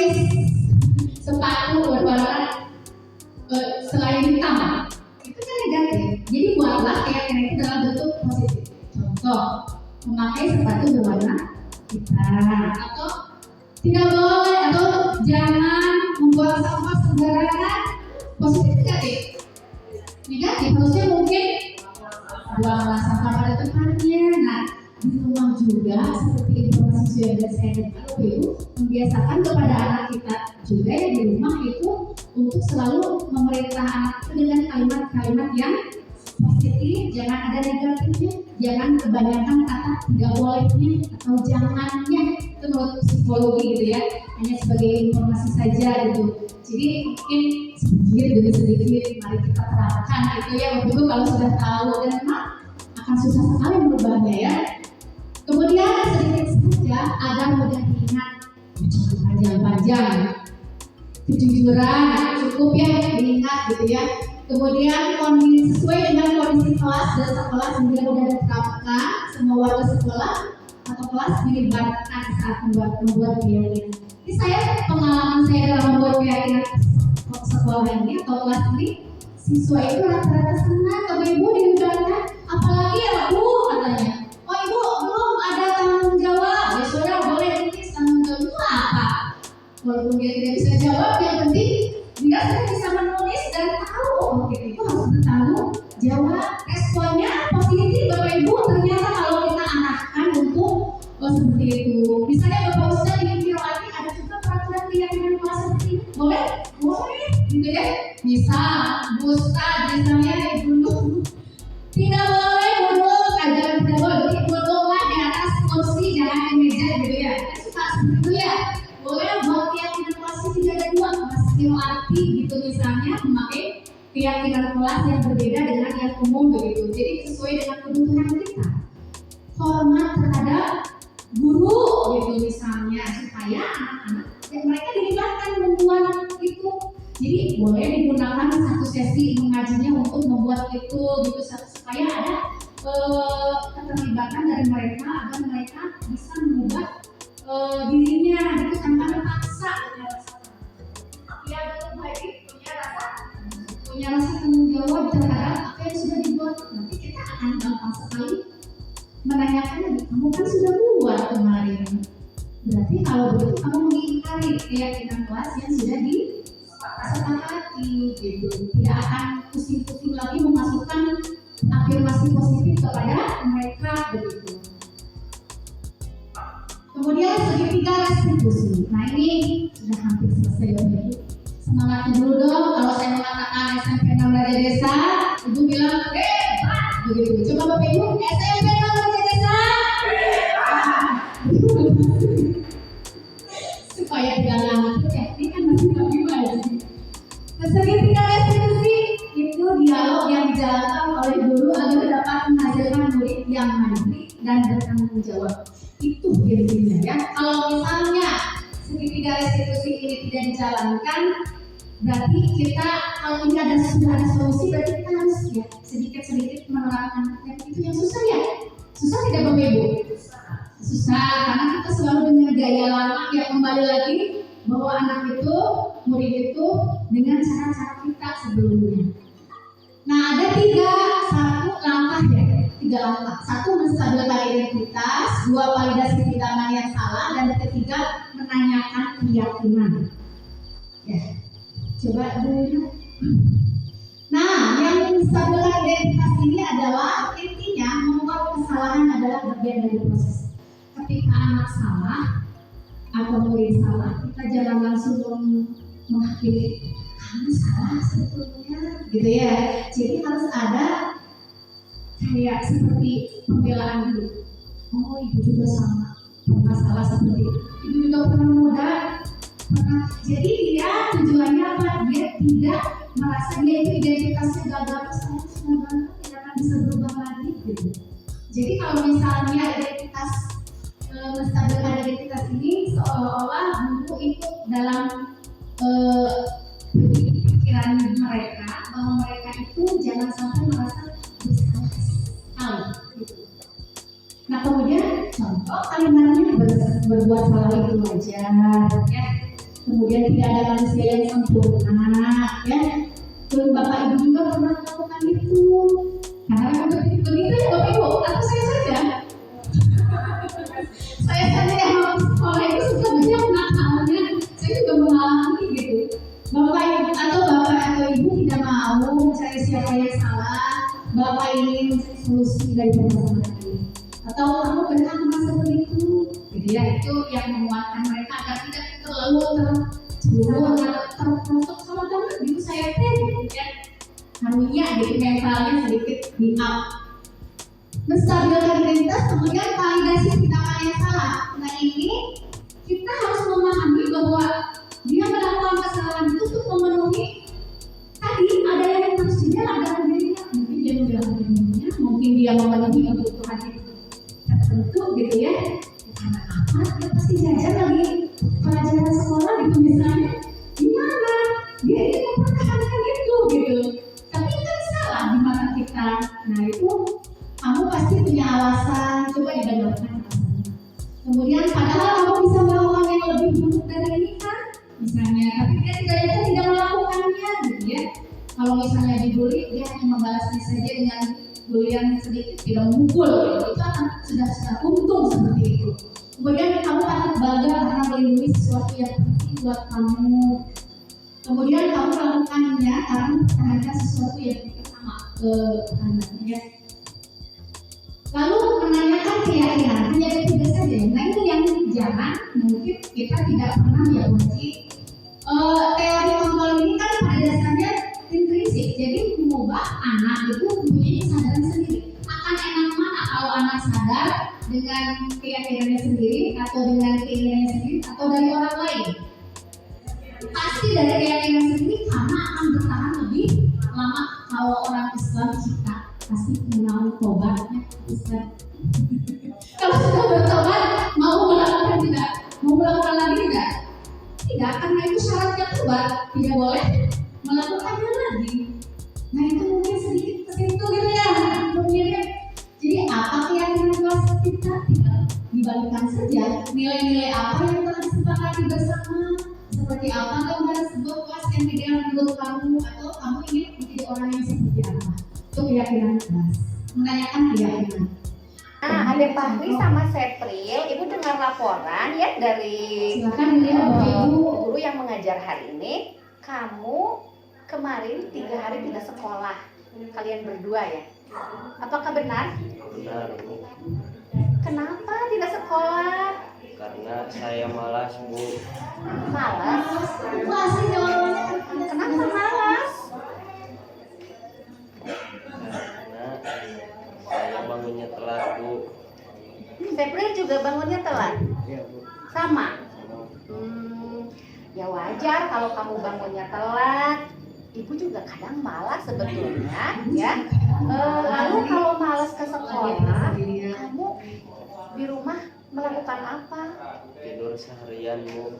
sepatu berwarna selain hitam. Itu kan negatif. Jadi buatlah keyakinan itu dalam bentuk positif. Contoh, memakai sepatu berwarna hitam, atau tidak boleh, atau jangan membuang sampah sembarangan. Positif negatif? Negatif, harusnya mungkin buanglah sampah pada tempatnya. Nah, di rumah juga seperti informasi sudah saya dengar, Ibu membiasakan kepada anak kita juga ya di rumah itu untuk selalu memerintah anak itu dengan kalimat-kalimat yang positif, jangan ada negatifnya, jangan kebanyakan kata tidak bolehnya atau jangannya. Itu menurut psikologi gitu ya, hanya sebagai informasi saja gitu. Jadi mungkin sedikit demi sedikit mari kita terapkan gitu ya. Waktu itu kalau sudah tahu, dan memang akan susah sekali merubahnya ya. Kemudian sedikit saja agar mudah diingat, jangan panjang-panjang. Kejujuran cukup ya diingat gitu ya. Kemudian sesuai dengan kondisi kelas dan sekolah sehingga mudah diterapkan, semua warga sekolah atau kelas dilibatkan saat membuat keyakinan. Ini saya pengalaman saya dalam membuat keyakinan sekolah ini atau kelas ini, siswa itu rata-rata senang. Bapak Ibu dilibatkan, apalagi ya Bu katanya, oh Ibu belum ada tanggung jawab, ya sudah boleh tulis tanggung jawab itu apa? Walaupun dia tidak bisa jawab, yang penting dia sudah bisa menulis dan tahu oh kita itu harus bertanggung jawab. Responnya positif Bapak Ibu, ternyata kalau kita arahkan untuk seperti itu. Misalnya Bapak Ustaz di Firawati ada juga peraturan keyakinan kelas seperti itu, boleh gitu ya. Misal Bu Ustaz misalnya duduk, tidak boleh duduk, ajaran tidak boleh duduklah di atas kursi, jangan di meja gitu ya. Kan suka seperti itu ya. Boleh buat keyakinan kelas tidak ada dua, masih arti gitu misalnya memakai keyakinan kelas yang berbeda dengan yang umum begitu. Jadi sesuai dengan kebutuhan kita. Hormat terhadap guru gitu misalnya, supaya anak-anak dan mereka dilibatkan membuat itu Jadi boleh digunakan satu sesi mengajinya untuk membuat itu gitu supaya ada keterlibatan dari mereka agar mereka bisa mengubah dirinya gitu tanpa terpaksa. Ya betul baik, punya rasa tanggung jawab terhadap apa yang sudah dibuat. Nanti kita akan gampang sekali menanyakan lagi, kamu kan sudah buat kemarin. Berarti kalau begitu kamu mengingkari keyakinan kelas yang sudah disepakati gitu. Tidak akan pusing-pusing lagi memasukkan afirmasi positif kepada mereka begitu. Kemudian segitiga restitusi. Nah ini sudah hampir selesai ya. Semangatnya dulu dong. Kalau saya mengatakan SMP 6 Raja Desa, ibu bilang hebat begitu. Coba Bapak Ibu, SMP 6 Raja Desa. Supaya tidak ngantuk ya, ini kan masih lebih baik. Segitiga restitusi itu dialog yang dijalankan oleh guru agar dapat menghasilkan murid yang mandiri dan bertanggung jawab. Itu intinya ya. Kalau misalnya segitiga restitusi ini tidak dijalankan, berarti kita kalau ini sudah ada solusi, berarti kita harus ya sedikit-sedikit menerapkan. Dan itu yang susah ya. Susah tidak Bapak Ibu? Susah karena kita selalu dengan gaya lama ya, kembali lagi bahwa anak itu, murid itu dengan cara-cara kita sebelumnya. Nah ada tiga langkah. Satu, menstabilkan identitas. Dua, validasi tindakan yang salah. Dan ketiga, menanyakan keyakinan. Ya, coba dulu. Nah, yang menstabilkan identitas ini adalah intinya membuat kesalahan adalah bagian dari proses. Ketika anak salah atau murid salah, kita jangan langsung menghakimi kamu salah sebetulnya, gitu ya. Jadi harus ada kayak seperti pembelaan dulu. Oh, ibu juga sama, pernah salah seperti itu. Ibu juga pernah muda, pernah. Jadi dia tujuannya apa? Dia tidak merasa dia itu identitasnya gagal, saya sudah gagal, tidak akan bisa berubah lagi, gitu. Jadi kalau misalnya identitas menstabilkan identitas ini seolah-olah guru ikut dalam pikiran mereka bahwa mereka itu jangan sampai merasa bersalah gitu. Nah kemudian contoh kalimatnya berbuat salah itu wajar ya. Kemudian tidak ada manusia yang sempurna ya. Terus Bapak Ibu juga pernah melakukan itu. Karena begitu ya Bapak Ibu, atau saya saja. Saya saja yang mau sekolah itu sebenarnya nakalnya saya juga mengalami gitu. Bapak atau Ibu tidak mau mencari siapa yang salah. Bapak ingin mencari solusi dari permasalahan ini. Atau kamu berhak merasa begitu. Jadi ya itu yang menguatkan mereka agar tidak terlalu terprosok sama teman. Gitu saya gitu ya. Karunia gitu mentalnya sedikit di up. Menstabilkan identitas, kemudian validasi tindakan yang salah. Nah ini kita harus memahami bahwa dia melakukan kesalahan itu untuk memenuhi tadi ada yang harus dijalankan dalam dirinya. Mungkin dia menjalankan dirinya, mungkin dia memenuhi kebutuhan tertentu gitu ya. Karena apa? Dia pasti jajan lagi pelajaran sekolah gitu misalnya. Gimana? Dia ingin mempertahankan itu gitu. Tapi kan salah di mata kita. Nah itu kamu pasti punya alasan, coba didengarkan alasannya. Kemudian padahal kamu bisa melakukan yang lebih buruk dari ini kan, misalnya, tapi dia tidak melakukannya, gitu ya. Kalau misalnya dibully, dia hanya membalasnya saja dengan bulian sedikit, tidak memukul, gitu. Itu akan sudah untung seperti itu. Kemudian kamu akan bangga karena melindungi sesuatu yang penting buat kamu. Kemudian kamu melakukannya karena mempertahankan sesuatu yang penting sama anaknya. Lalu menanyakan keyakinan, hanya ada tiga saja. Nah itu yang jangan mungkin kita tidak pernah diajarkan. Teori kontrol ini kan pada dasarnya intrinsik, jadi mengubah anak itu mempunyai kesadaran sendiri. Akan enak mana kalau anak sadar dengan keyakinannya sendiri atau dengan keinginannya sendiri atau dari orang lain? Pasti dari keyakinan sendiri karena akan bertahan lebih lama. Kalau orang Islam kita pasti mengenal tobatnya Islam. Kalau sudah bertobat mau melakukan lagi tidak? Tidak, karena itu syaratnya tobat. Tidak boleh melakukannya lagi. Nah itu mungkin sedikit ke situ gitu ya, mirip. Jadi apa keyakinan kelas kita tinggal dibagikan saja. Nilai-nilai apa yang telah disepakati bersama, seperti apa gambaran sebuah kelas yang ideal menurut kamu, atau kamu ingin menjadi orang yang seperti apa. Itu keyakinan kelas. Menanyakan keyakinan. Nah, Ade Fahri sama Sepril, Ibu dengar laporan ya dari Silakan Ibu. guru yang mengajar hari ini. Kamu kemarin 3 hari tidak sekolah, kalian berdua ya. Apakah benar? Benar, Bu. Kenapa tidak sekolah? Karena saya malas, Bu. Malas? Masih jawabannya. Kenapa malas? Karena saya bangunnya telat, Bu. Sepril juga bangunnya telat? Iya, Bu. Sama? Ya wajar kalau kamu bangunnya telat. Ibu juga kadang malas sebetulnya ya. Lalu kalau malas ke sekolah, kamu di rumah melakukan apa? Tidur seharian, Bu.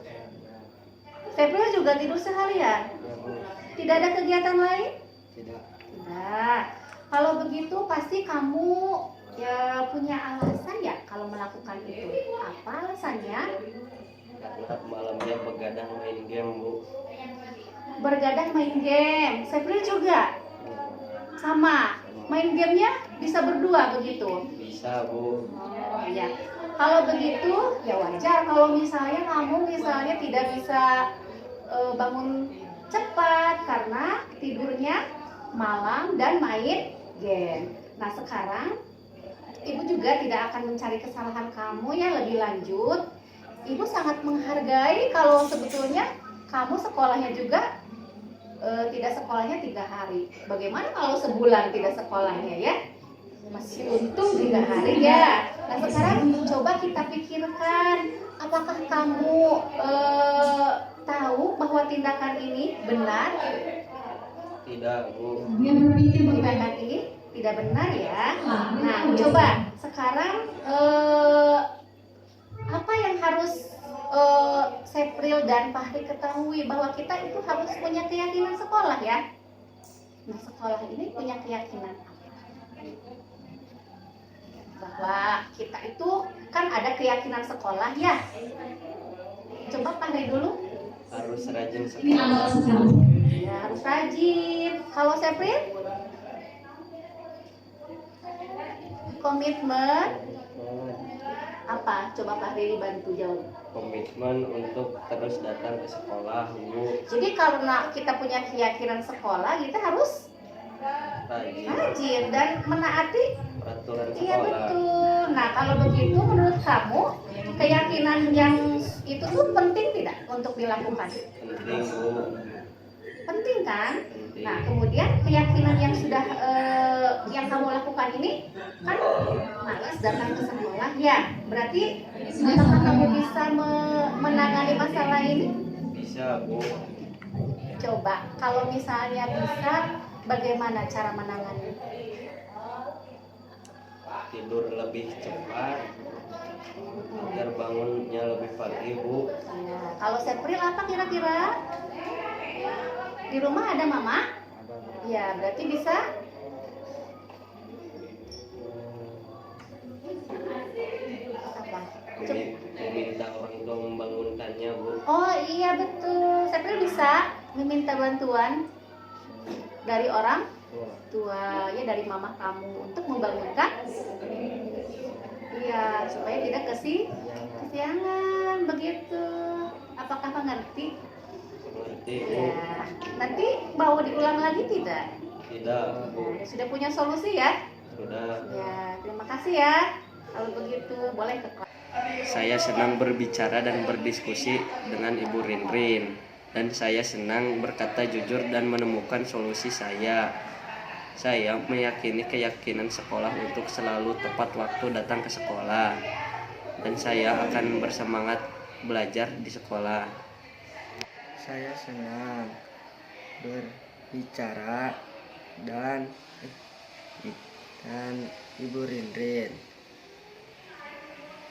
Sepril juga tidur seharian. Ya, Bu. Tidak ada kegiatan lain? Tidak. Tidak. Kalau begitu pasti kamu ya punya alasan ya kalau melakukan itu. Apa alasannya? Karena malamnya begadang main game, Bu. Bergadang main game. Sepril juga sama. Main gamenya bisa berdua begitu. Bisa, Bu. Oh iya. Kalau begitu ya wajar kalau misalnya kamu tidak bisa bangun cepat karena tidurnya malam dan main game. Nah sekarang Ibu juga tidak akan mencari kesalahan kamu ya lebih lanjut. Ibu sangat menghargai kalau sebetulnya kamu sekolahnya juga tidak sekolahnya 3 hari. Bagaimana kalau sebulan tidak sekolahnya ya? Masih untung 3 hari ya. Nah sekarang coba kita pikirkan, apakah kamu tahu bahwa tindakan ini benar? Tidak, Bu. Dia berpikir Tindakan ini tidak benar ya. Nah coba sekarang apa yang harus Sepril dan Fahri ketahui bahwa kita itu harus punya keyakinan sekolah ya. Nah sekolah ini punya keyakinan bahwa kita itu kan ada keyakinan sekolah ya. Coba Fahri dulu. Harus rajin ini awal sekolah. sekali. Ya harus rajin. Kalau Sepril? Komitmen apa? Coba Fahri dibantu jawab. Komitmen untuk terus datang ke sekolah, Bu. Jadi karena kita punya keyakinan sekolah, kita harus Rajin. rajin dan menaati. Peraturan Iya sekolah. betul. Nah kalau begitu menurut kamu keyakinan yang itu tuh penting tidak untuk dilakukan? Penting, Bu. Penting kan? Penting. Nah kemudian keyakinan yang sudah yang kamu lakukan ini kan malas datang ke sekolah ya. Berarti apakah kamu bisa menangani masalah ini? Bisa, Bu. Coba kalau misalnya bisa, bagaimana cara menangani? Tidur lebih cepat agar bangunnya lebih pagi, Bu. Ya, kalau Sepril apa kira-kira? Di rumah ada mama? Ya, berarti bisa. Apa? Meminta orang tua membangunkannya, Bu. Oh iya betul. Sepril bisa meminta bantuan dari orang tua, ya dari mama kamu untuk membangunkan. Iya, supaya tidak kesiangan begitu. Apakah mengerti? Mengerti, Bu. Ya, nanti mau diulang lagi tidak? Tidak, Bu. Nah, sudah punya solusi ya? Sudah. Ya, terima kasih ya. Kalau begitu boleh ke kelas. Saya senang berbicara dan berdiskusi dengan Ibu Rinrin, dan saya senang berkata jujur dan menemukan solusi saya. Saya meyakini keyakinan sekolah untuk selalu tepat waktu datang ke sekolah, dan saya akan bersemangat belajar di sekolah. Saya senang berbicara dan Ibu Rinrin.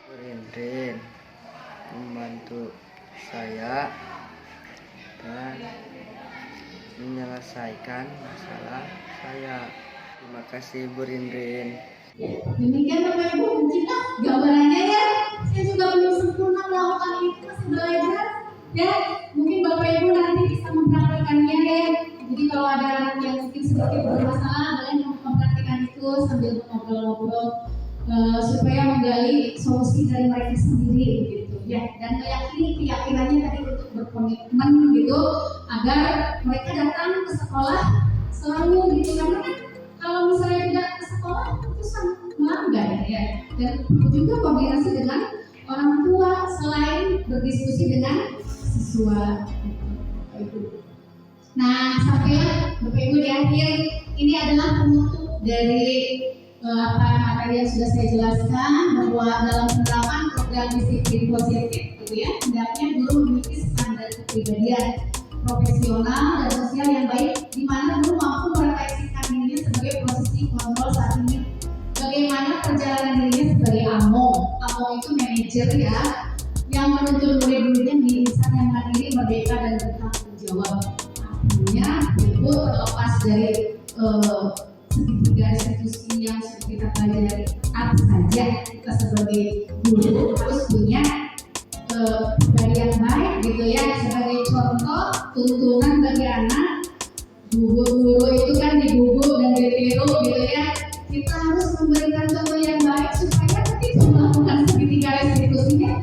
Ibu Rinrin membantu saya dan menyelesaikan masalah saya. Terima kasih Bu Rinrin. Demikian Bapak Ibu, mungkin gambarannya ya. Saya juga belum sempurna melakukan itu, masih belajar. Ya, mungkin Bapak Ibu nanti bisa mempraktekannya ya. Jadi kalau ada anak yang mungkin sedikit bermasalah, kalian mempraktikkan itu sambil ngobrol-ngobrol supaya menggali solusi dari mereka sendiri gitu ya. Dan meyakini keyakinannya tadi untuk berkomitmen gitu agar mereka datang ke sekolah selalu gitu, karena kan kalau misalnya tidak ke sekolah itu sangat melanggar ya. Dan perlu juga koordinasi dengan orang tua selain berdiskusi dengan siswa gitu. Nah, sampailah Bapak Ibu di akhir, ini adalah penutup dari materi yang sudah saya jelaskan, bahwa dalam penerapan program disiplin positif gitu ya, hendaknya guru memiliki standar kepribadian profesional dan sosial yang baik, di mana guru mampu merefleksikan dirinya sebagai posisi kontrol saat ini, bagaimana perjalanan dirinya sebagai among itu manajer ya, yang menuntun murid-muridnya menjadi insan yang mandiri, merdeka dan bertanggung jawab. Artinya ibu terlepas dari segitiga institusi yang sudah kita pelajari, apa saja kita sebagai guru harus punya pribadi yang baik gitu ya, sebagai contoh tuntunan bagi anak. Guru-guru itu kan digugu dan ditiru gitu ya, kita harus memberikan contoh yang baik supaya ketika melakukan segitiga institusinya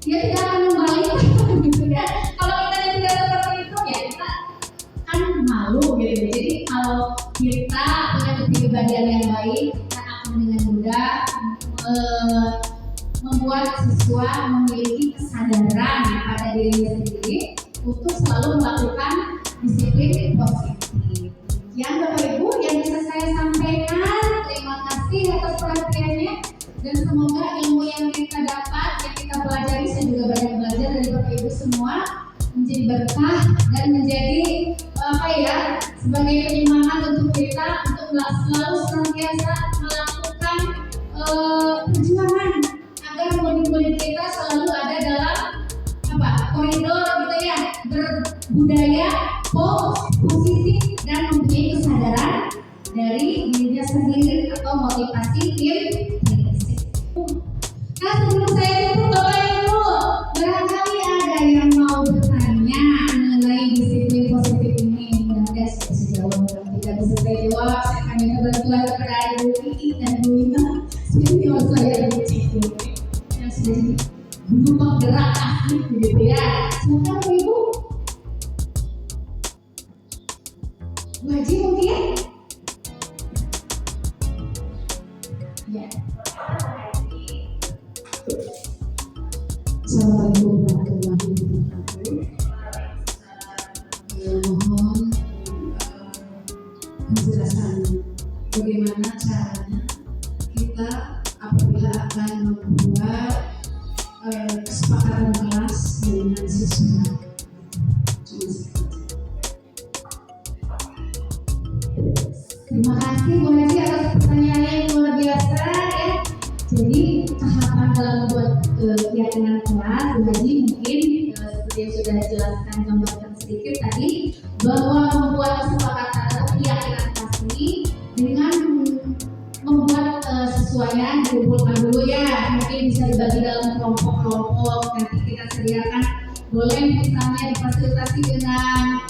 dia tidak akan membalik gitu ya. Kalau kita tidak seperti itu ya kita kan malu gitu. Jadi kalau kita punya kepribadian yang baik, kita akan dengan mudah membuat siswa memiliki kesadaran pada dirinya sendiri untuk selalu melakukan disiplin positif. Yang Bapak Ibu yang bisa saya sampaikan, terima kasih atas perhatiannya dan semoga ilmu yang kita dapat, yang kita pelajari, saya juga banyak belajar dari Bapak Ibu semua, menjadi berkah dan menjadi sebagai penyemangat untuk kita untuk selalu senantiasa melakukan perjuangan agar murid-murid kita selalu ada dalam koridor gitu ya, berbudaya positif dan mempunyai kesadaran dari dirinya sendiri atau motivasi prinsip. Nah, sebelum saya tutup Bapak Ibu, barangkali ada yang mau bertanya mengenai disiplin positif ini. Mudah-mudahan saya bisa jawab. Kalau tidak bisa saya jawab, saya akan minta bantuan kepada Ibu Kiki dan Bu Ina, senior saya Ibu Ciki yang sudah jadi guru penggerak asli begitu ya. Silakan Bapak Ibu. Bu Haji mungkin? Ya. Assalamualaikum warahmatullahi wabarakatuh. Mohon penjelasan bagaimana caranya kita apabila akan membuat kesepakatan kelas dengan siswa. Terima kasih Bu Haji atas pertanyaannya yang luar biasa ya. Jadi tahapan dalam membuat keyakinan kelas, Bu Haji mungkin seperti yang sudah dijelaskan gambarkan sedikit tadi, bahwa membuat kesepakatan atau keyakinan kelas ini dengan membuat sesuaian dikumpulkan dulu ya, mungkin bisa dibagi dalam kelompok-kelompok, nanti kita sediakan boleh misalnya difasilitasi dengan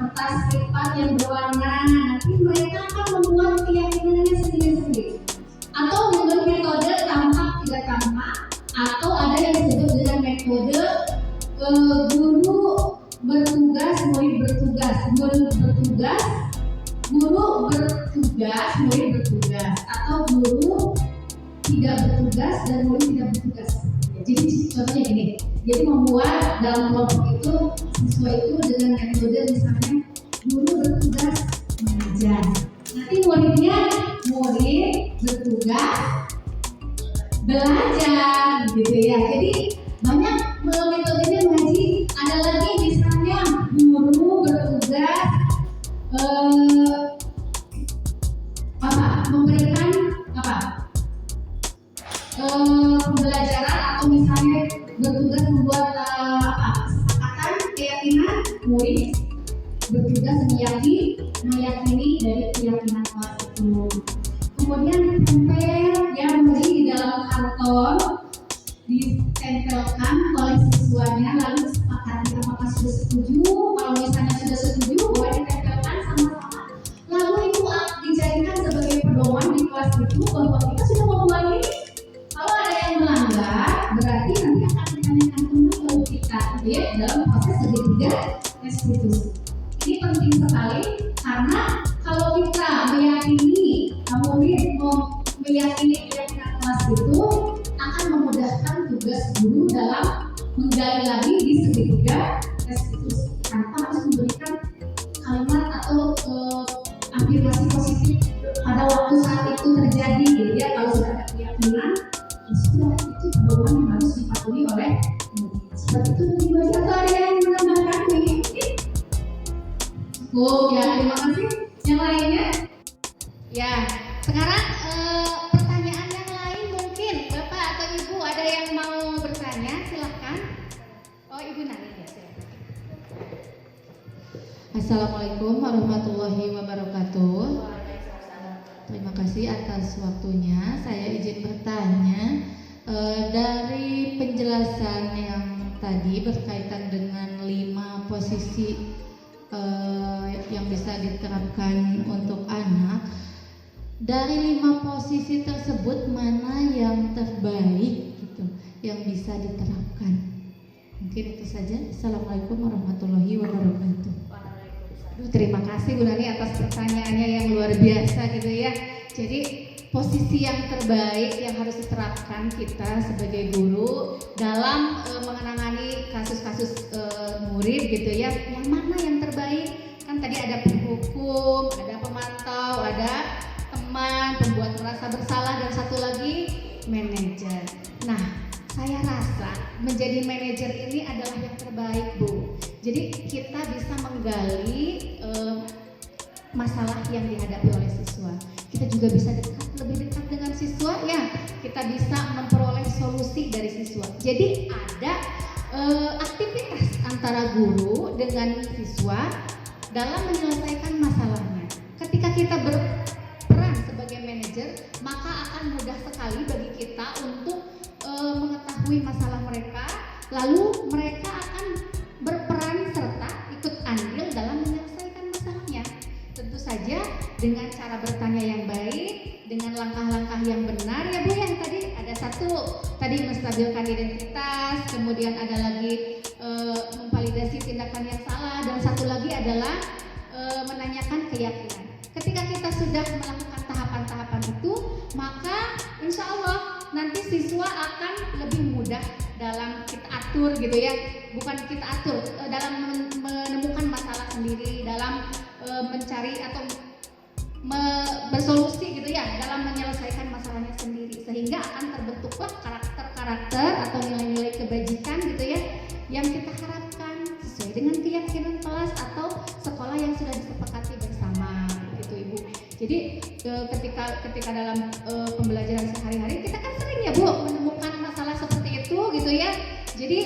kertas lipat yang berwarna, nanti mereka akan membuat keyakinannya sendiri-sendiri, atau dengan metode tampak tidak tampak, atau ada yang disebut dengan metode guru bertugas, murid bertugas, murid bertugas, murid bertugas, atau guru tidak bertugas dan murid tidak bertugas. Jadi contohnya gini, jadi membuat dalam kelompok itu siswa itu dengan metode misalnya guru bertugas mengajar, nanti murid bertugas belajar gitu ya. Jadi banyak metodenya mengaji. Ada lagi misalnya guru bertugas memberikan pembelajaran, atau misalnya bertugas membuat kesepakatan keyakinan, murid bertugas meyakini dari keyakinan kelas itu. Kemudian ditempel ya beri di dalam karton, ditempelkan oleh siswanya, lalu disepakati apakah sudah setuju. Kalau misalnya sudah setuju, boleh ditempelkan sama-sama. Lalu itu dijadikan sebagai pedoman di kelas itu bahwa kita sudah membuat ini. Kalau ada yang melanggar, berarti nanti akan ditanyakan kembali ke kita ya, dalam proses segitiga restitusi. Ini penting sekali karena kalau kita meyakini, murid meyakini keyakinan kelas itu akan memudahkan tugas guru dalam menggali lagi di segitiga restitusi tanpa harus memberikan kalimat atau afirmasi positif pada waktu saat itu terjadi gitu ya. Kalau sudah ada keyakinan, sudah itu pedoman yang harus dipatuhi oleh seperti itu. Dibaca atau ada yang menambahkan ini? Cukup ya, terima kasih. Yang lainnya? Ya, sekarang pertanyaan yang lain mungkin Bapak atau Ibu ada yang mau bertanya, silahkan. Oh, Ibu Nani ya, silahkan. Assalamualaikum warahmatullahi wabarakatuh. Terima kasih atas waktunya. Saya izin bertanya dari penjelasan yang tadi berkaitan dengan 5 posisi yang bisa diterapkan untuk anak. Dari 5 posisi tersebut mana yang terbaik gitu, yang bisa diterapkan? Mungkin itu saja. Assalamualaikum warahmatullahi wabarakatuh. Terima kasih Bu Nani atas pertanyaannya yang luar biasa gitu ya. Jadi posisi yang terbaik yang harus diterapkan kita sebagai guru dalam menangani kasus-kasus murid gitu ya. Yang mana yang terbaik? Kan tadi ada penghukum, ada pemantau, ada teman, pembuat merasa bersalah, dan satu lagi manajer. Nah, saya rasa menjadi manajer ini adalah yang terbaik, Bu. Jadi kita bisa menggali masalah yang dihadapi oleh siswa. Kita juga bisa lebih dekat dengan siswa ya. Kita bisa memperoleh solusi dari siswa. Jadi ada aktivitas antara guru dengan siswa dalam menyelesaikan masalahnya. Ketika kita berperan sebagai manajer, maka akan mudah sekali bagi kita untuk mengetahui masalah mereka, lalu mereka akan berperan serta ikut andil dalam menyelesaikan masalahnya. Tentu saja dengan cara bertanya yang baik, dengan langkah-langkah yang benar ya Bu. Yang tadi ada satu, tadi menstabilkan identitas, kemudian ada lagi memvalidasi tindakan yang salah, dan satu lagi adalah menanyakan keyakinan. Ketika kita sudah melakukan tahapan-tahapan itu, maka insya Allah nanti siswa akan lebih mudah dalam kita atur gitu ya, bukan kita atur, dalam menemukan masalah sendiri, dalam mencari atau bersolusi gitu ya, dalam menyelesaikan masalahnya sendiri, sehingga akan terbentuklah karakter-karakter atau nilai-nilai kebajikan gitu ya, yang kita harapkan sesuai dengan keyakinan kelas atau sekolah yang sudah disepakati bersama gitu Ibu. Jadi ketika dalam pembelajaran sehari-hari kita kan sering ya Bu menemukan masalah seperti itu gitu ya. Jadi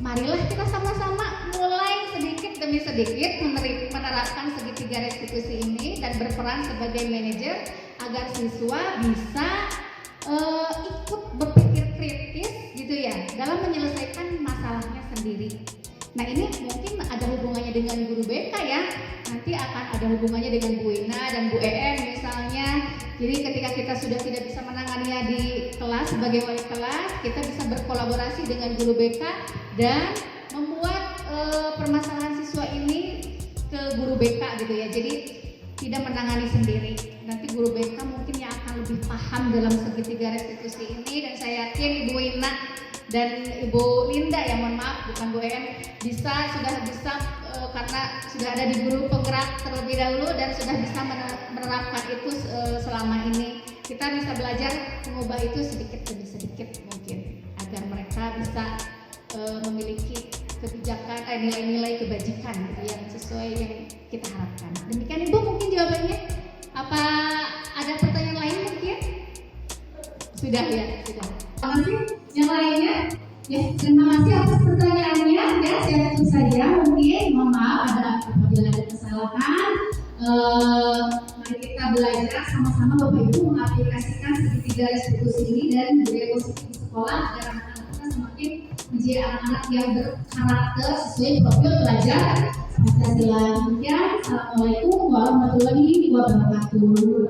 marilah kita sama-sama mulai sedikit demi sedikit menerapkan segitiga restitusi ini dan berperan sebagai manajer agar siswa bisa ikut berpikir kritis gitu ya dalam menyelesaikan masalahnya sendiri. Nah ini mungkin ada hubungannya dengan guru BK ya, nanti akan ada hubungannya dengan Bu Ina dan Bu EM misalnya. Jadi ketika kita sudah tidak bisa menanganinya di kelas sebagai wali kelas, kita bisa berkolaborasi dengan guru BK dan membuat permasalahan siswa ini ke guru BK gitu ya. Jadi tidak menangani sendiri. Nanti guru BK mungkin yang akan lebih paham dalam segitiga restitusi ini, dan saya yakin Ibu Ina dan Ibu Linda ya, mohon maaf bukan Bu EM, sudah bisa karena sudah ada di guru penggerak terlebih dahulu dan sudah bisa menerapkan itu selama ini. Kita bisa belajar mengubah itu sedikit demi sedikit mungkin agar mereka bisa memiliki kebijakan, nilai-nilai kebajikan gitu, yang sesuai yang kita harapkan. Demikian Ibu mungkin jawabannya. Apa ada pertanyaan lain mungkin? Sudah ya, sudah. Terima kasih. Yang lainnya? Ya, terima kasih atas pertanyaannya. Ya, saya tutup saja. Mungkin mohon maaf apabila ada kesalahan. Mari kita belajar sama-sama Bapak Ibu mengaplikasikan segitiga restitusi ini dan budaya positif di sekolah agar anak-anak kita semakin menjadi anak-anak yang berkarakter sesuai profil pelajar Pancasila. Demikian, Assalamualaikum warahmatullahi wabarakatuh.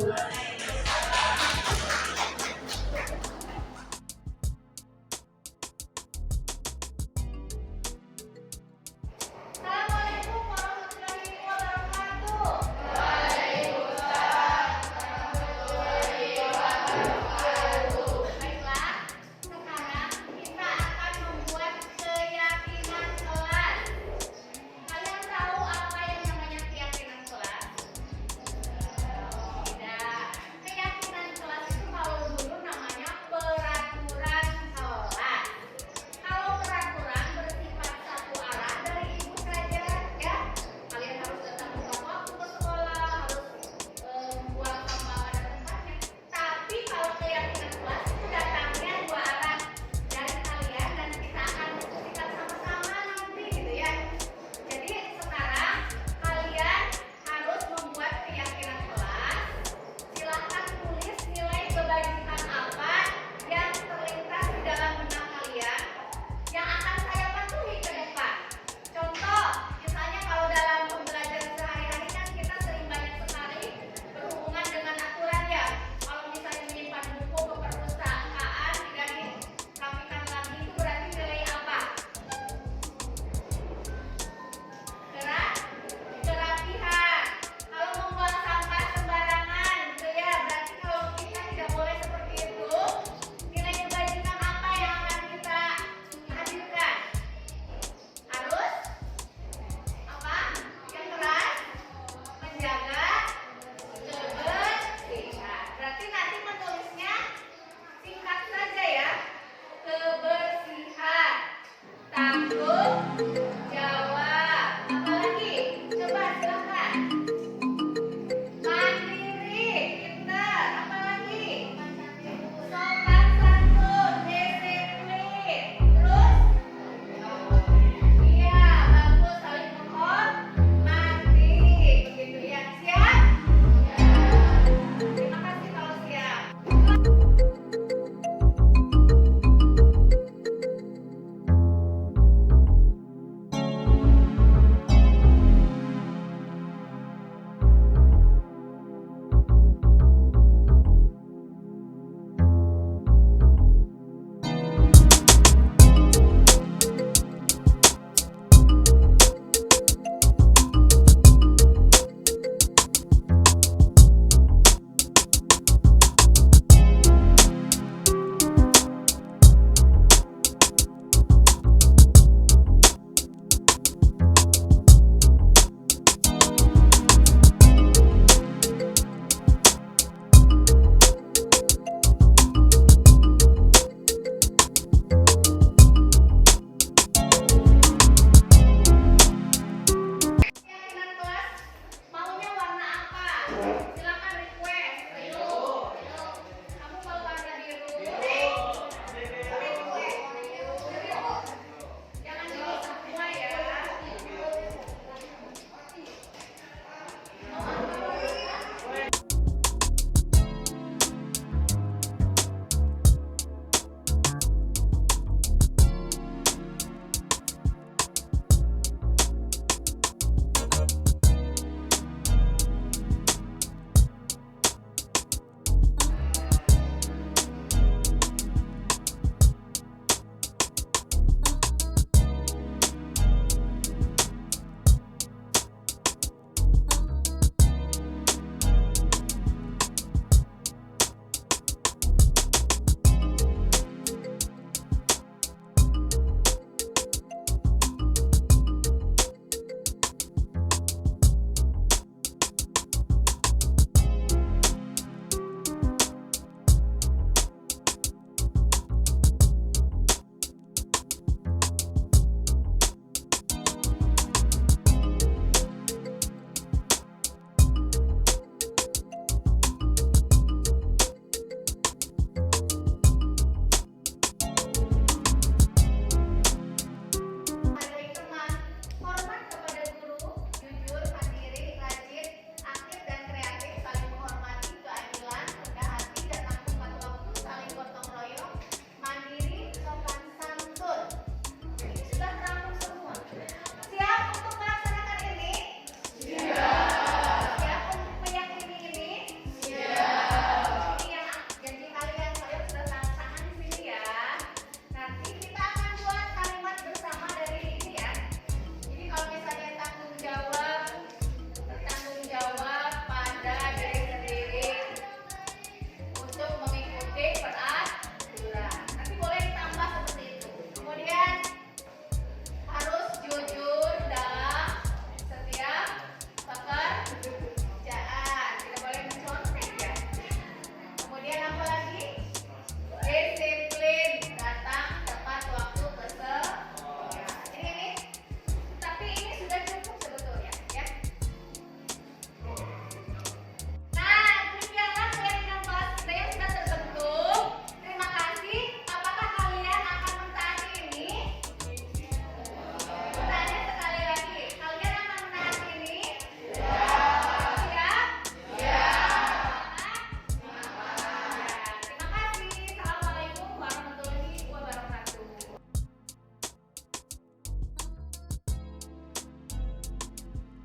Kalian tahu apa yang namanya keyakinan kelas? Tidak.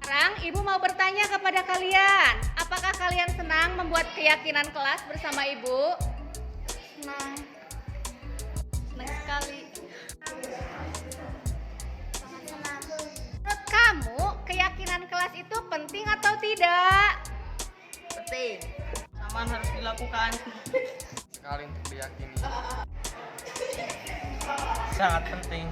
Sekarang Ibu mau bertanya kepada kalian, apakah kalian senang membuat keyakinan kelas bersama Ibu? Senang. Senang sekali. Menurut kamu, keyakinan kelas itu penting atau tidak? Penting. Aman harus dilakukan. Sekali untuk diyakini. Sangat penting.